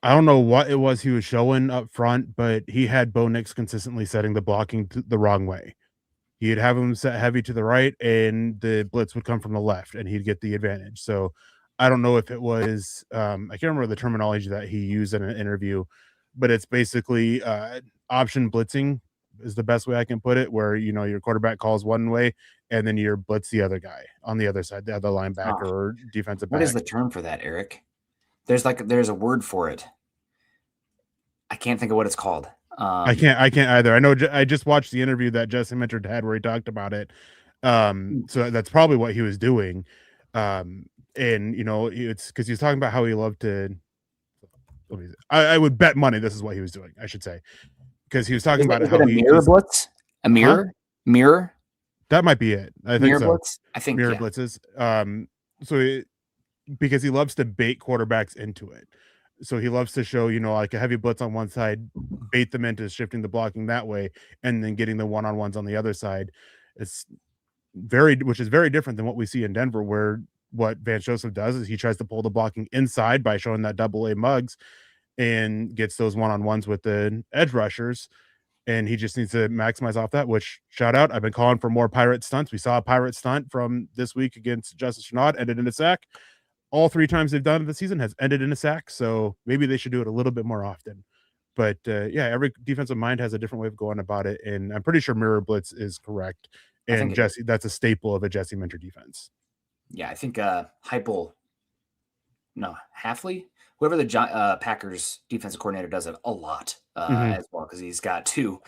I don't know what it was he was showing up front, but he had Bo Nix consistently setting the blocking the wrong way. He'd have him set heavy to the right, and the blitz would come from the left, and he'd get the advantage. So I don't know if it was I can't remember the terminology that he used in an interview, but it's basically option blitzing is the best way I can put it, where your quarterback calls one way and then you blitz the other guy on the other side, the other linebacker or defensive back. What is the term for that, Eric? There's a word for it. I can't think of what it's called. I can't either. I know I just watched the interview that Jesse Minter had where he talked about it. So that's probably what he was doing. And it's because he was talking about how he loved to. I would bet money this is what he was doing, I should say, because he was talking about how he mirror blitz, a mirror, mirror. That might be it. I think mirror so. Blitz? I think mirror blitzes. Because he loves to bait quarterbacks into it. So he loves to show, like a heavy blitz on one side, bait them into shifting the blocking that way, and then getting the one-on-ones on the other side. It's which is very different than what we see in Denver, where what Vance Joseph does is he tries to pull the blocking inside by showing that double A mugs and gets those one-on-ones with the edge rushers. And he just needs to maximize off that, which shout out. I've been calling for more pirate stunts. We saw a pirate stunt from this week against Justice Chenault, ended in a sack. All 3 times they've done it this season has ended in a sack. So maybe they should do it a little bit more often. But yeah, every defensive mind has a different way of going about it. And I'm pretty sure mirror blitz is correct. And Jesse, that's a staple of a Jesse Minter defense. Yeah, I think Hafley, whoever the Packers defensive coordinator, does it a lot as well, because he's got 2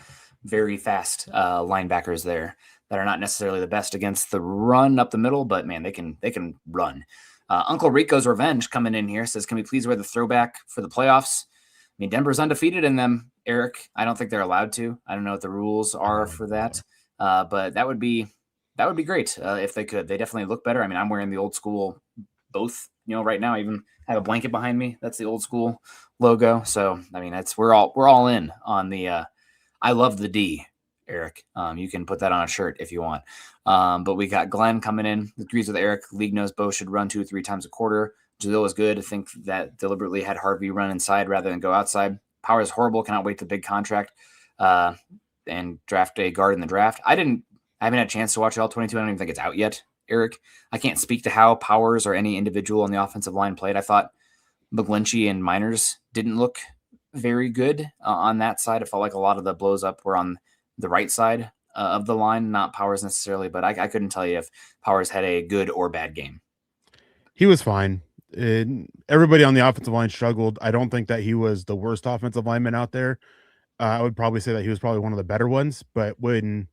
very fast linebackers there that are not necessarily the best against the run up the middle, but man, they can run. Uncle Rico's Revenge coming in here says, can we please wear the throwback for the playoffs? I mean, Denver's undefeated in them, Eric. I don't think they're allowed to. I don't know what the rules are for that, but that would be great if they could. They definitely look better. I mean, I'm wearing the old school both, right now. I even have a blanket behind me. That's the old school logo. So, I mean, we're all in on the I love the D, Eric. You can put that on a shirt if you want. But we got Glenn coming in. Agrees with Eric. League knows Bo should run 2-3 times a quarter. Jalil was good. I think that deliberately had Harvey run inside rather than go outside. Power is horrible. Cannot wait the big contract and draft a guard in the draft. I haven't had a chance to watch it all 22. I don't even think it's out yet, Eric. I can't speak to how Powers or any individual on the offensive line played. I thought McGlinchey and Miners didn't look very good on that side. It felt like a lot of the blows up were on the right side of the line, not Powers necessarily, but I couldn't tell you if Powers had a good or bad game. He was fine. Everybody on the offensive line struggled. I don't think that he was the worst offensive lineman out there. I would probably say that he was probably one of the better ones, but when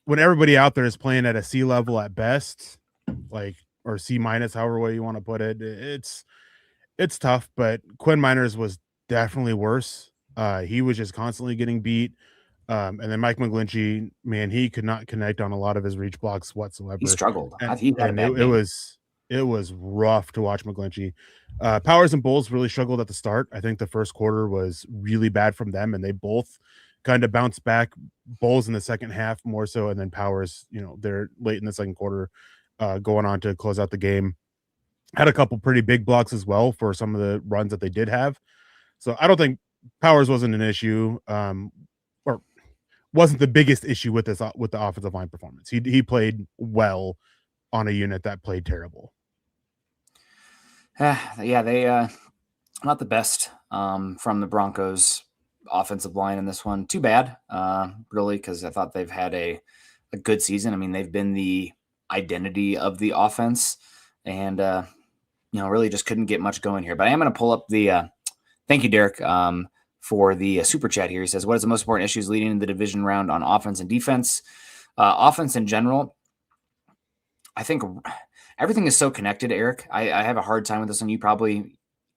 everybody out there is playing at a C level at best, or C minus, however way you want to put it, it's tough. But Quinn Miners was definitely worse. He was just constantly getting beat. And then Mike McGlinchey, man, he could not connect on a lot of his reach blocks whatsoever. He struggled. It was rough to watch McGlinchey. Powers and Bulls really struggled at the start. I think the first quarter was really bad from them, and they both kind of bounced back. Bulls in the second half more so, and then Powers, they're late in the second quarter, going on to close out the game. Had a couple pretty big blocks as well for some of the runs that they did have. So I don't think Powers wasn't an issue, or wasn't the biggest issue with the offensive line performance. He played well on a unit that played terrible. Yeah, they not the best from the Broncos offensive line in this one. Too bad, really, because I thought they've had a good season. I mean, they've been the identity of the offense, and really just couldn't get much going here. But I am going to pull up the thank you, Derek, for the super chat here. He says, what is the most important issues leading in the division round on offense and defense? Offense in general, I think everything is so connected, Eric. I have a hard time with this one.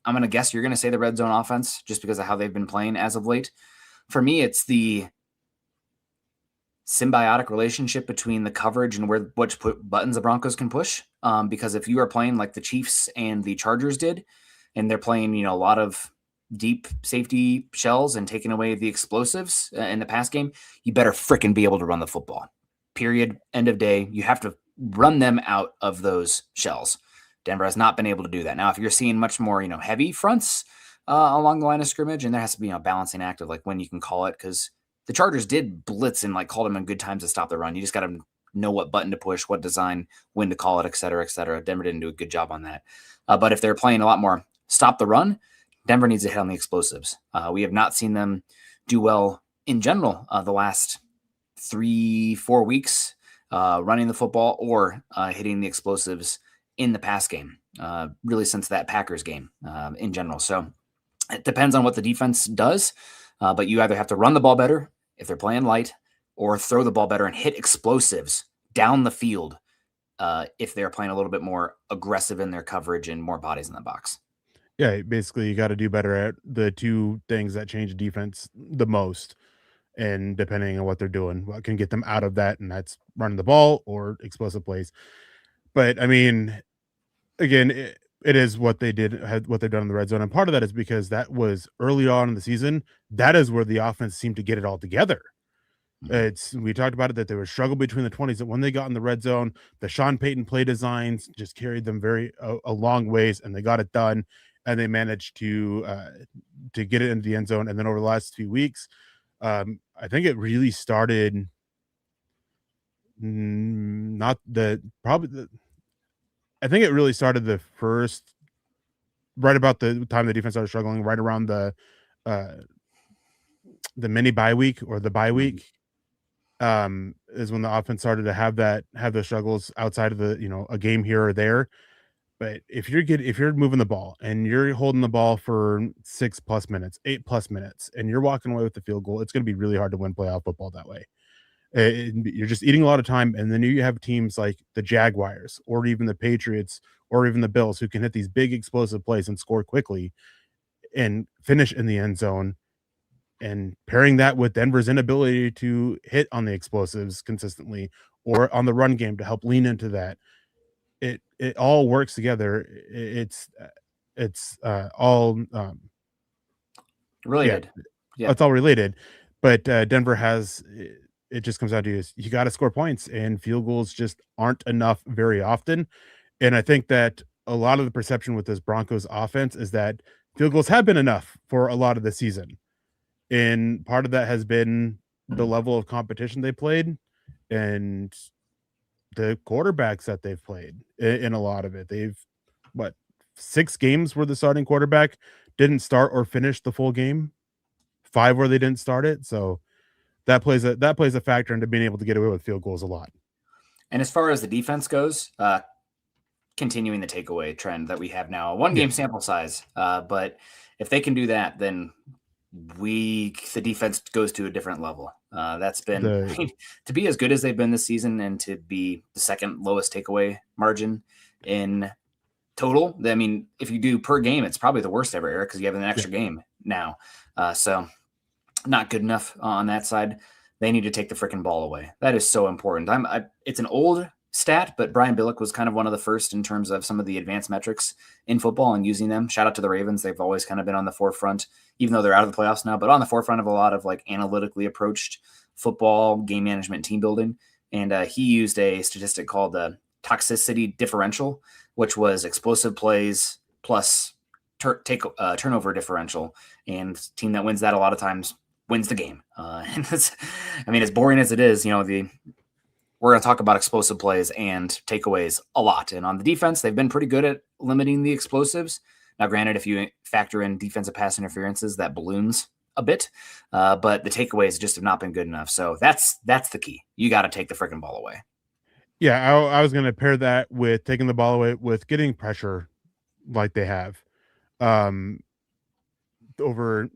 I'm going to guess you're going to say the red zone offense just because of how they've been playing as of late. For me, it's the symbiotic relationship between the coverage and which buttons the Broncos can push. Because if you are playing like the Chiefs and the Chargers did, and they're playing, a lot of deep safety shells and taking away the explosives in the pass game, you better fricking be able to run the football. Period. End of day. You have to run them out of those shells. Denver has not been able to do that. Now, if you're seeing much more, heavy fronts along the line of scrimmage, and there has to be a balancing act of like when you can call it, because the Chargers did blitz and called them in good times to stop the run. You just got to know what button to push, what design, when to call it, et cetera, et cetera. Denver didn't do a good job on that. But if they're playing a lot more stop the run, Denver needs to hit on the explosives. We have not seen them do well in general the last 3-4 weeks running the football or hitting the explosives in the pass game, really since that Packers game in general. So it depends on what the defense does, but you either have to run the ball better if they're playing light or throw the ball better and hit explosives down the field if they're playing a little bit more aggressive in their coverage and more bodies in the box. Yeah, basically you got to do better at the two things that change defense the most. And depending on what they're doing, what can get them out of that, and that's running the ball or explosive plays. But I mean, again, It is what they what they've done in the red zone, and part of that is because that was early on in the season. That is where the offense seemed to get it all together. We talked about it that they were struggle between the 20s, that when they got in the red zone, the Sean Payton play designs just carried them a long ways, and they got it done, and they managed to get it into the end zone. And then over the last few weeks, I think it really started. I think it really started right about the time the defense started struggling, right around the mini bye week or the bye week, is when the offense started to have those struggles outside of a game here or there. But if you're moving the ball and you're holding the ball for 6+ minutes, 8+ minutes, and you're walking away with the field goal, it's going to be really hard to win playoff football that way. You're just eating a lot of time, and then you have teams like the Jaguars or even the Patriots or even the Bills who can hit these big explosive plays and score quickly and finish in the end zone. And pairing that with Denver's inability to hit on the explosives consistently or on the run game to help lean into that, it all works together. It's all related. Yeah, it's all related. But Denver has. It just comes down to you got to score points, and field goals just aren't enough very often. And I think that a lot of the perception with this Broncos offense is that field goals have been enough for a lot of the season. And part of that has been the level of competition they played and the quarterbacks that they've played in a lot of it. They've 6 games where the starting quarterback didn't start or finish the full game, 5 where they didn't start it. So that plays a factor into being able to get away with field goals a lot. And as far as the defense goes, continuing the takeaway trend that we have now, a 1-game sample size. But if they can do that, then the defense goes to a different level. That's been to be as good as they've been this season and to be the second lowest takeaway margin in total. I mean, if you do per game, it's probably the worst ever, Eric, because you have an extra game now. So not good enough on that side. They need to take the freaking ball away. That is so important. It's an old stat, but Brian Billick was kind of one of the first in terms of some of the advanced metrics in football and using them. Shout out to the Ravens. They've always kind of been on the forefront, even though they're out of the playoffs now, but on the forefront of a lot of like analytically approached football, game management, team building. And he used a statistic called the toxicity differential, which was explosive plays plus turnover differential. And team that wins that a lot of times wins the game. And as boring as it is, we're going to talk about explosive plays and takeaways a lot. And on the defense, they've been pretty good at limiting the explosives. Now, granted, if you factor in defensive pass interferences, that balloons a bit, but the takeaways just have not been good enough. So that's the key. You got to take the freaking ball away. Yeah, I was going to pair that with taking the ball away with getting pressure like they have over,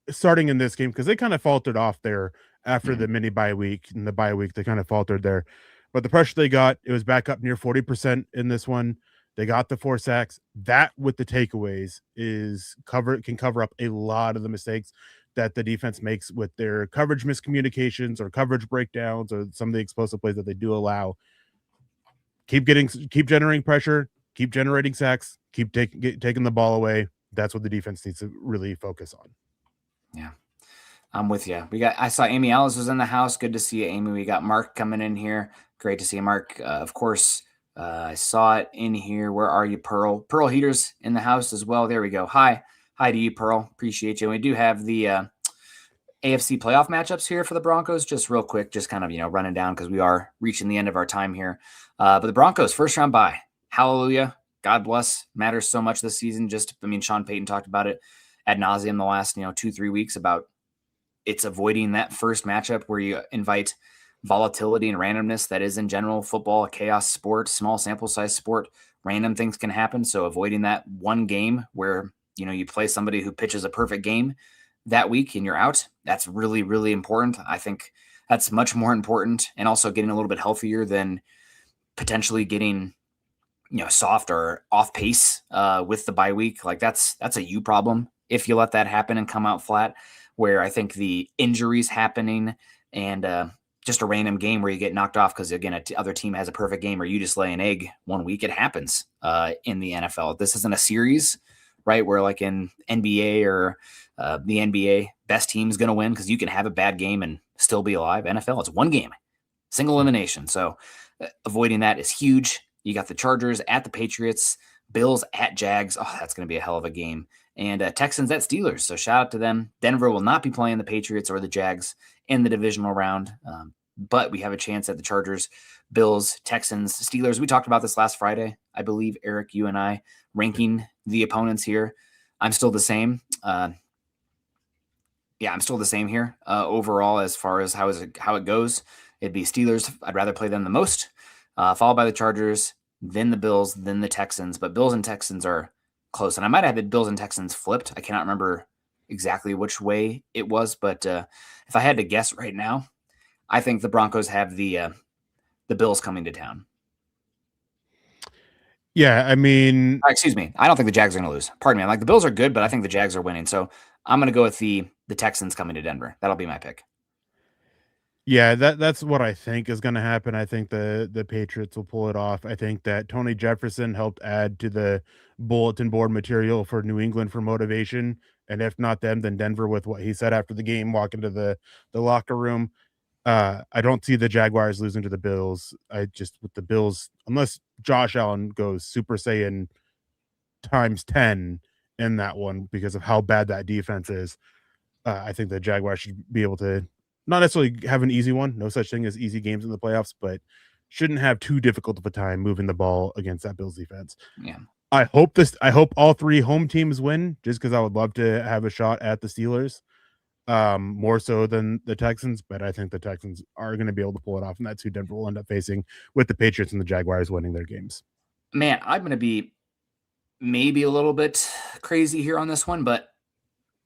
starting in this game, because they kind of faltered off there after the mini bye week. In the bye week, they kind of faltered there. But the pressure they got, it was back up near 40% in this one. They got the 4 sacks. That with the takeaways can cover up a lot of the mistakes that the defense makes with their coverage miscommunications or coverage breakdowns or some of the explosive plays that they do allow. Keep generating pressure, keep generating sacks, keep taking the ball away. That's what the defense needs to really focus on. Yeah, I'm with you. I saw Amy Ellis was in the house. Good to see you, Amy. We got Mark coming in here. Great to see you, Mark. Of course, I saw it in here. Where are you, Pearl? Pearl Heater's in the house as well. There we go. Hi to you, Pearl. Appreciate you. And we do have the AFC playoff matchups here for the Broncos. Just real quick, just kind of, running down because we are reaching the end of our time here. But the Broncos, first round bye. Hallelujah. God bless. Matters so much this season. Sean Payton talked about it ad nauseum the last, 2-3 weeks about it's avoiding that first matchup where you invite volatility and randomness that is in general football, a chaos sport, small sample size sport. Random things can happen. So avoiding that one game where, you play somebody who pitches a perfect game that week and you're out. That's really, really important. I think that's much more important, and also getting a little bit healthier than potentially getting, soft or off pace with the bye week. Like that's a you problem if you let that happen and come out flat, where I think the injuries happening and just a random game where you get knocked off because, again, other team has a perfect game or you just lay an egg one week. It happens in the NFL. This isn't a series, right, where like in NBA or the NBA, best team's going to win because you can have a bad game and still be alive. NFL, it's one game, single elimination. So avoiding that is huge. You got the Chargers at the Patriots, Bills at Jags. Oh, that's going to be a hell of a game. And Texans at Steelers. So shout out to them. Denver will not be playing the Patriots or the Jags in the divisional round. But we have a chance at the Chargers, Bills, Texans, Steelers. We talked about this last Friday, I believe, Eric, you and I, ranking the opponents here. I'm still the same. I'm still the same here overall as far as how it goes. It'd be Steelers. I'd rather play them the most, followed by the Chargers, then the Bills, then the Texans. But Bills and Texans are close. And I might have had Bills and Texans flipped. I cannot remember exactly which way it was. But if I had to guess right now, I think the Broncos have the Bills coming to town. Yeah, I mean... excuse me. I don't think the Jags are going to lose. Pardon me. I'm like, the Bills are good, but I think the Jags are winning. So I'm going to go with the Texans coming to Denver. That'll be my pick. Yeah, that's what I think is going to happen. I think the Patriots will pull it off. I think that Tony Jefferson helped add to the bulletin board material for New England for motivation. And if not them, then Denver with what he said after the game, walking to the locker room. I don't see the Jaguars losing to the Bills. With the Bills, unless Josh Allen goes Super Saiyan times 10 in that one because of how bad that defense is, I think the Jaguars should be able to not necessarily have an easy one. No such thing as easy games in the playoffs, but shouldn't have too difficult of a time moving the ball against that Bills defense. Yeah. I hope all three home teams win just because I would love to have a shot at the Steelers. More so than the Texans, but I think the Texans are going to be able to pull it off, and that's who Denver will end up facing with the Patriots and the Jaguars winning their games. Man, I'm going to be maybe a little bit crazy here on this one, but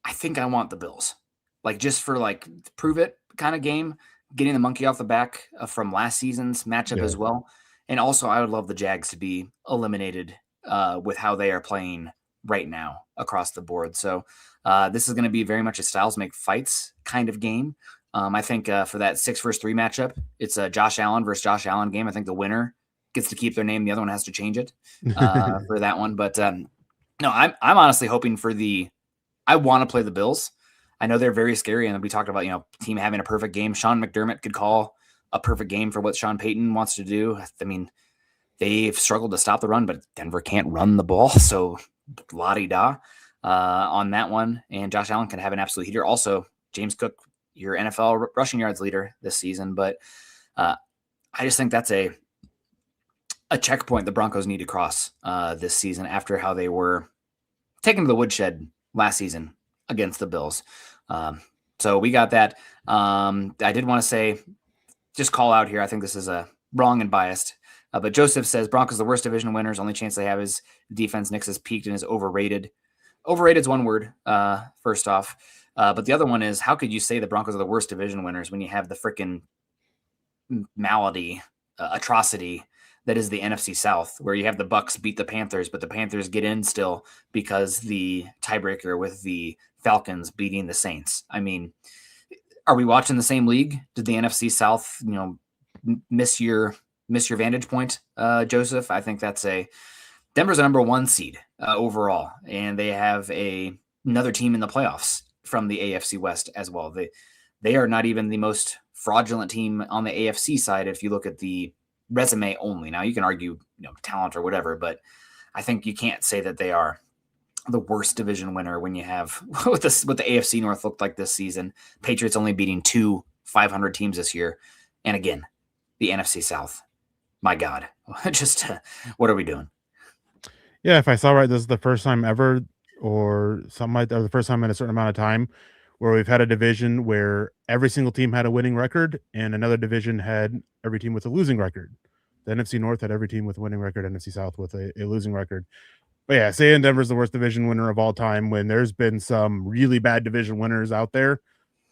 I think I want the Bills. Like, just for like prove it kind of game, getting the monkey off the back from last season's matchup as well. And also, I would love the Jags to be eliminated with how they are playing right now across the board. So this is going to be very much a styles make fights kind of game. I think for that 6 versus 3 matchup, it's a Josh Allen versus Josh Allen game. I think the winner gets to keep their name. The other one has to change it for that one. But no, I'm honestly hoping I want to play the Bills. I know they're very scary, and we talked about, team having a perfect game. Sean McDermott could call a perfect game for what Sean Payton wants to do. I mean, they've struggled to stop the run, but Denver can't run the ball, so la-di-da on that one. And Josh Allen can have an absolute heater. Also, James Cook, your NFL rushing yards leader this season. But I just think that's a checkpoint the Broncos need to cross this season after how they were taken to the woodshed last season against the Bills. So we got that. I did want to say, just call out here, I think this is wrong and biased. But Joseph says Broncos the worst division winners. Only chance they have is defense. Knicks has peaked and is overrated. Overrated is one word, first off. But the other one is, how could you say the Broncos are the worst division winners when you have the freaking malady, atrocity that is the NFC South, where you have the Bucks beat the Panthers, but the Panthers get in still because the tiebreaker with the Falcons beating the Saints. I mean, are we watching the same league? Did the NFC South, miss your vantage point, Joseph? I think that's Denver's a number 1 seed overall, and they have another team in the playoffs from the AFC West as well. They are not even the most fraudulent team on the AFC side if you look at the resume only. Now you can argue, talent or whatever, but I think you can't say that they are the worst division winner when you have what the AFC North looked like this season. Patriots only beating 2 500 teams this year, and again, the NFC South. My God, just what are we doing? Yeah, if I saw right, this is the first time ever, or something like that, or the first time in a certain amount of time, where we've had a division where every single team had a winning record, and another division had every team with a losing record. The NFC North had every team with a winning record, NFC South with a losing record. But yeah, saying Denver's the worst division winner of all time when there's been some really bad division winners out there.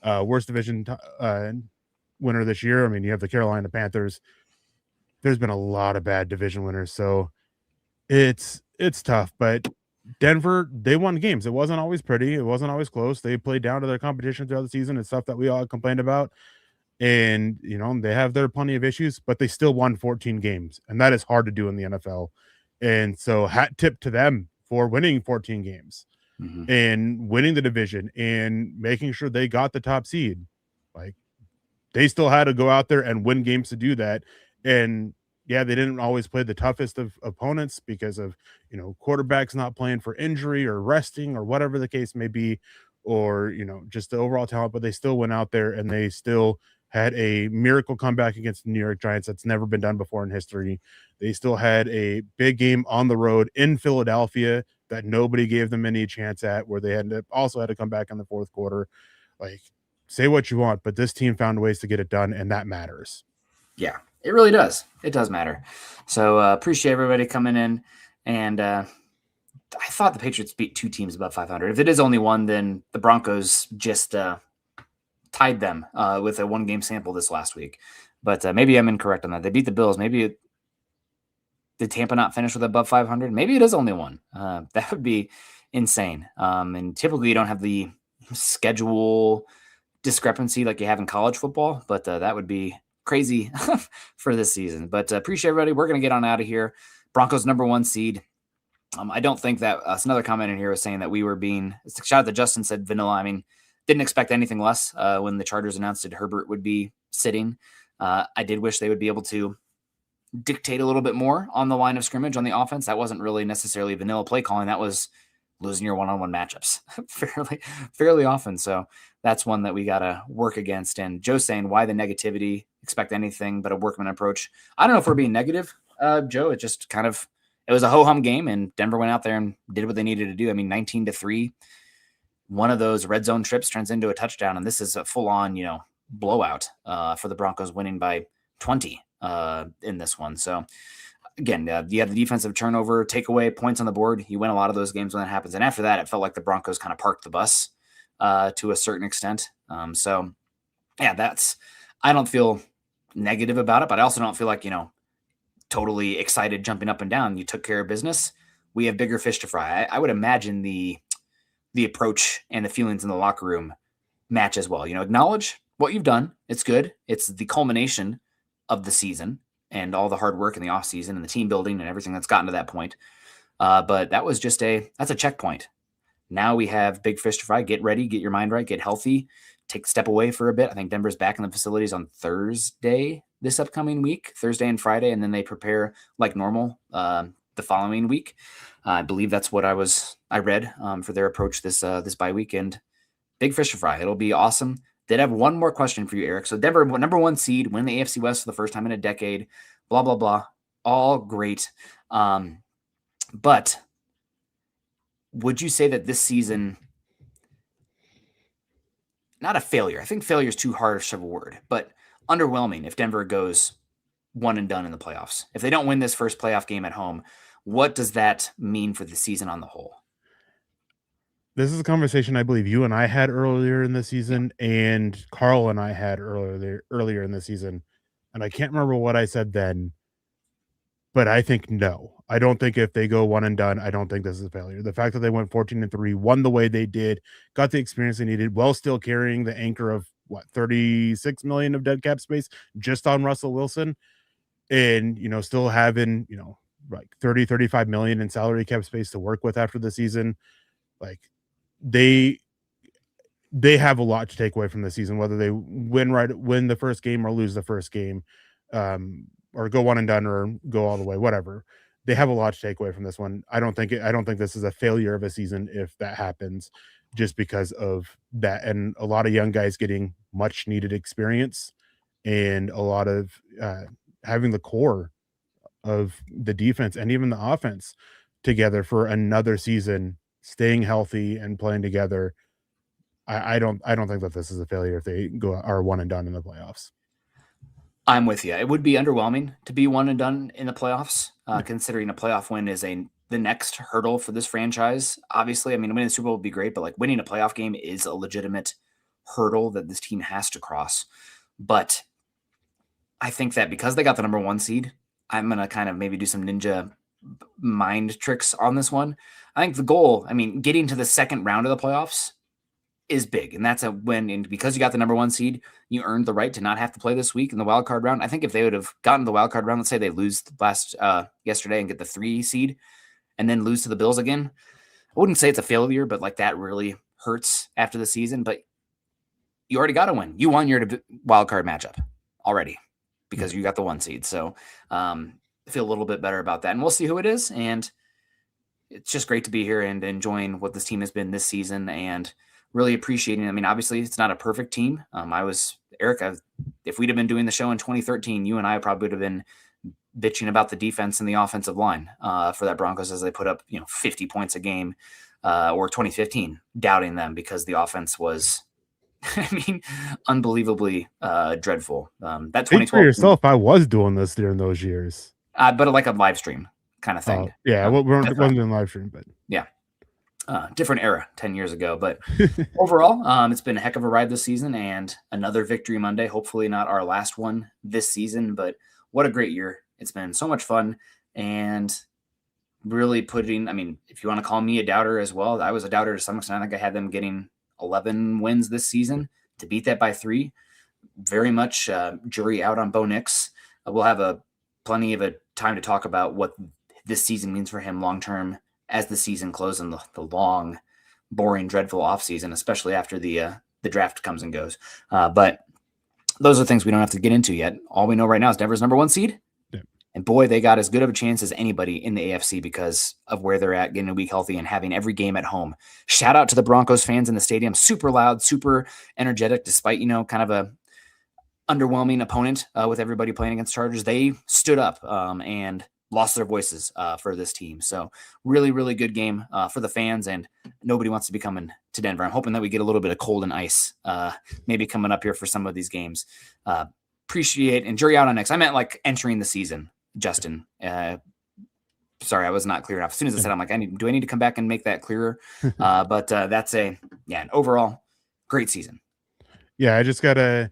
Worst division winner this year, I mean, you have the Carolina Panthers. There's been a lot of bad division winners, so it's tough. But Denver, they won games. It wasn't always pretty. It wasn't always close. They played down to their competition throughout the season and stuff that we all complained about. And, they have their plenty of issues, but they still won 14 games. And that is hard to do in the NFL. And so hat tip to them for winning 14 games and winning the division and making sure they got the top seed. Like, they still had to go out there and win games to do that. And yeah, they didn't always play the toughest of opponents because of, quarterbacks not playing for injury or resting or whatever the case may be, or, just the overall talent, but they still went out there and they still had a miracle comeback against the New York Giants that's never been done before in history. They still had a big game on the road in Philadelphia that nobody gave them any chance at, where they also had to come back in the fourth quarter. Like, say what you want, but this team found ways to get it done, and that matters. Yeah, it really does. It does matter. So appreciate everybody coming in. And I thought the Patriots beat 2 teams above 500. If it is only one, then the Broncos just tied them with a 1-game sample this last week. But maybe I'm incorrect on that. They beat the Bills. Maybe did Tampa not finish with above 500? Maybe it is only one. That would be insane. And typically you don't have the schedule discrepancy like you have in college football, but that would be crazy for this season. But appreciate everybody. We're going to get on out of here. Broncos #1 seed. I don't think that another comment in here was saying that we were being, shout out to Justin, said vanilla. I mean, didn't expect anything less when the Chargers announced that Herbert would be sitting. I did wish they would be able to dictate a little bit more on the line of scrimmage on the offense. That wasn't really necessarily vanilla play calling. That was losing your one-on-one matchups fairly often. So that's one that we got to work against. And Joe's saying, why the negativity? Expect anything but a workman approach. I don't know if we're being negative, Joe. It just it was a ho-hum game, and Denver went out there and did what they needed to do. I mean, 19-3, one of those red zone trips turns into a touchdown, and this is a full-on, blowout for the Broncos, winning by 20 in this one. So again, you have the defensive turnover, takeaway, points on the board. You win a lot of those games when that happens. And after that, it felt like the Broncos kind of parked the bus to a certain extent. So yeah, I don't feel negative about it, but I also don't feel like, totally excited jumping up and down. You took care of business. We have bigger fish to fry. I would imagine the approach and the feelings in the locker room match as well. Acknowledge what you've done. It's good. It's the culmination of the season and all the hard work in the offseason and the team building and everything that's gotten to that point. But that was that's a checkpoint. Now we have big fish to fry. Get ready, get your mind right, get healthy, take a step away for a bit. I think Denver's back in the facilities on Thursday this upcoming week, Thursday and Friday, and then they prepare like normal the following week. I believe that's what I read for their approach this bye weekend. Big fish to fry. It'll be awesome. Did have one more question for you, Eric. So Denver, #1 seed, win the AFC West for the first time in a decade, blah, blah, blah. All great. But would you say that this season, not a failure, I think failure is too harsh of a word, but underwhelming if Denver goes one and done in the playoffs? If they don't win this first playoff game at home, what does that mean for the season on the whole? This is a conversation I believe you and I had earlier in the season, and Carl and I had earlier in the season. And I can't remember what I said then, but I think no. I don't think if they go one and done, I don't think this is a failure. The fact that they went 14-3, won the way they did, got the experience they needed, while still carrying the anchor of $36 million of dead cap space just on Russell Wilson, and still having like 35 million in salary cap space to work with after the season. Like, they have a lot to take away from the season, whether they win the first game or lose the first game, or go one and done or go all the way, whatever. They have a lot to take away from this one. I don't think this is a failure of a season if that happens, just because of that, and a lot of young guys getting much needed experience, and a lot of having the core of the defense and even the offense together for another season, staying healthy and playing together. I don't think that this is a failure if they are one and done in the playoffs. I'm with you. It would be underwhelming to be one and done in the playoffs, considering a playoff win is the next hurdle for this franchise. Obviously, I mean, winning the Super Bowl would be great, but like winning a playoff game is a legitimate hurdle that this team has to cross. But I think that because they got the #1 seed, I'm going to kind of maybe do some ninja mind tricks on this one. I think the goal, getting to the second round of the playoffs is big. And that's a win. And because you got the number 1 seed, you earned the right to not have to play this week in the wild card round. I think if they would have gotten the wild card round, let's say they lose yesterday and get the 3 seed and then lose to the Bills again, I wouldn't say it's a failure, but like that really hurts after the season. But you already got to win. You won your wild card matchup already because you got the 1 seed. So I feel a little bit better about that. And we'll see who it is. And it's just great to be here and enjoying what this team has been this season and really appreciating it. I mean, obviously it's not a perfect team. Eric, if we'd have been doing the show in 2013, you and I probably would have been bitching about the defense and the offensive line for that Broncos as they put up, 50 points a game, or 2015, doubting them because the offense was, unbelievably dreadful. That 2012 for yourself, I was doing this during those years, but like a live stream kind of thing. Yeah, we wasn't doing live stream, but yeah. Different era 10 years ago, but overall, it's been a heck of a ride this season and another Victory Monday. Hopefully not our last one this season, but what a great year. It's been so much fun and really if you want to call me a doubter as well, I was a doubter to some extent. I think I had them getting 11 wins this season. To beat that by 3, very much jury out on Bo Nix. We'll have plenty of a time to talk about what this season means for him long-term as the season closes and the long, boring, dreadful offseason, especially after the draft comes and goes. But those are things we don't have to get into yet. All we know right now is Denver's number 1 seed. Yeah. And boy, they got as good of a chance as anybody in the AFC because of where they're at, getting a week healthy and having every game at home. Shout out to the Broncos fans in the stadium. Super loud, super energetic, despite, kind of a underwhelming opponent with everybody playing against Chargers. They stood up and lost their voices for this team. So really, really good game for the fans, and nobody wants to be coming to Denver. I'm hoping that we get a little bit of cold and ice maybe coming up here for some of these games. Appreciate and jury out on next. I meant like entering the season, Justin. Sorry, I was not clear enough. As soon as I said, I'm like, do I need to come back and make that clearer? But that's an overall great season. Yeah, I just got a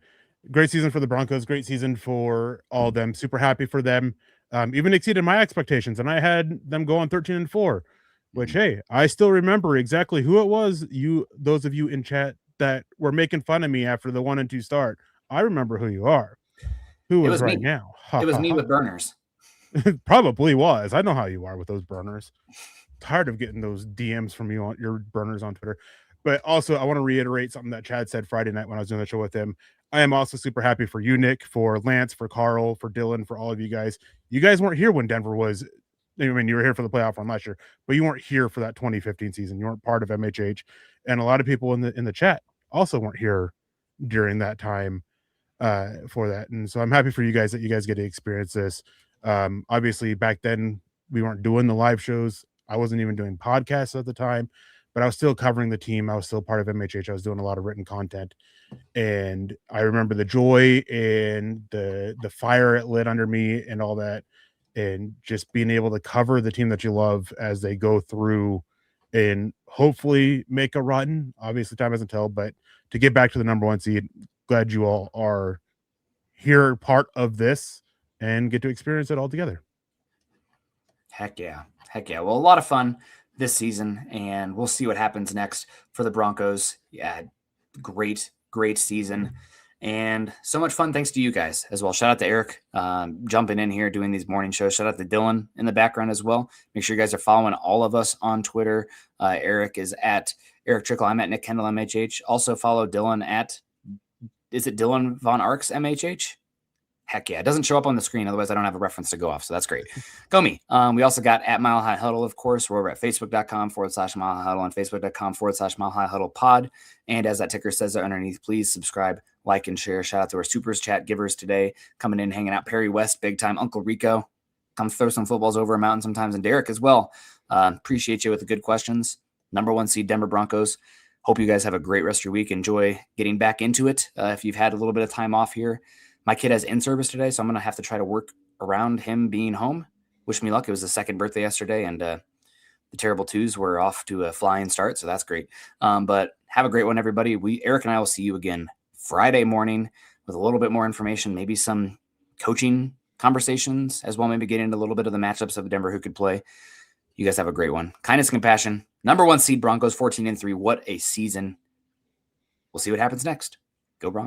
great season for the Broncos, great season for all of them. Super happy for them. Even exceeded my expectations, and I had them go on 13-4, which, hey, I still remember exactly who it was. Those of you in chat that were making fun of me after the 1-2 start, I remember who you are. Who is right now? It was me with burners. Probably was. I know how you are with those burners. Tired of getting those DMs from you on your burners on Twitter. But also, I want to reiterate something that Chad said Friday night when I was doing the show with him. I am also super happy for you, Nick, for Lance, for Carl, for Dylan, for all of you guys. You guys weren't here when Denver was, you were here for the playoff run last year, but you weren't here for that 2015 season. You weren't part of MHH. And a lot of people in the chat also weren't here during that time for that. And so I'm happy for you guys that you guys get to experience this. Obviously, back then, we weren't doing the live shows. I wasn't even doing podcasts at the time, but I was still covering the team. I was still part of MHH. I was doing a lot of written content. And I remember the joy and the fire it lit under me and all that, and just being able to cover the team that you love as they go through and hopefully make a run. Obviously, time doesn't tell, but to get back to the number 1 seed, glad you all are here, part of this, and get to experience it all together. Heck yeah. Well, a lot of fun this season, and we'll see what happens next for the Broncos. Yeah, great season and so much fun thanks to you guys as well. Shout out to Eric jumping in here doing these morning shows. Shout out to Dylan in the background as well. Make sure you guys are following all of us on Twitter. Eric is at Eric Trickle. I'm at Nick Kendall MHH. Also follow Dylan at, is it Dylan Von Arcs MHH? Heck yeah. It doesn't show up on the screen. Otherwise, I don't have a reference to go off. So that's great. Go me. We also got at Mile High Huddle, of course. We're over at facebook.com/Mile High Huddle and facebook.com/Mile High Huddle pod. And as that ticker says there underneath, please subscribe, like, and share. Shout out to our Supers Chat givers today coming in, hanging out. Perry West, big time. Uncle Rico, come throw some footballs over a mountain sometimes. And Derek as well. Appreciate you with the good questions. Number 1 seed Denver Broncos. Hope you guys have a great rest of your week. Enjoy getting back into it. If you've had a little bit of time off here. My kid has in-service today, so I'm going to have to try to work around him being home. Wish me luck. It was his second birthday yesterday, and the Terrible Twos were off to a flying start, so that's great. But have a great one, everybody. Eric and I will see you again Friday morning with a little bit more information, maybe some coaching conversations as well, maybe get into a little bit of the matchups of Denver who could play. You guys have a great one. Kindness and compassion. Number 1 seed Broncos, 14-3. What a season. we'll see what happens next. Go Broncos.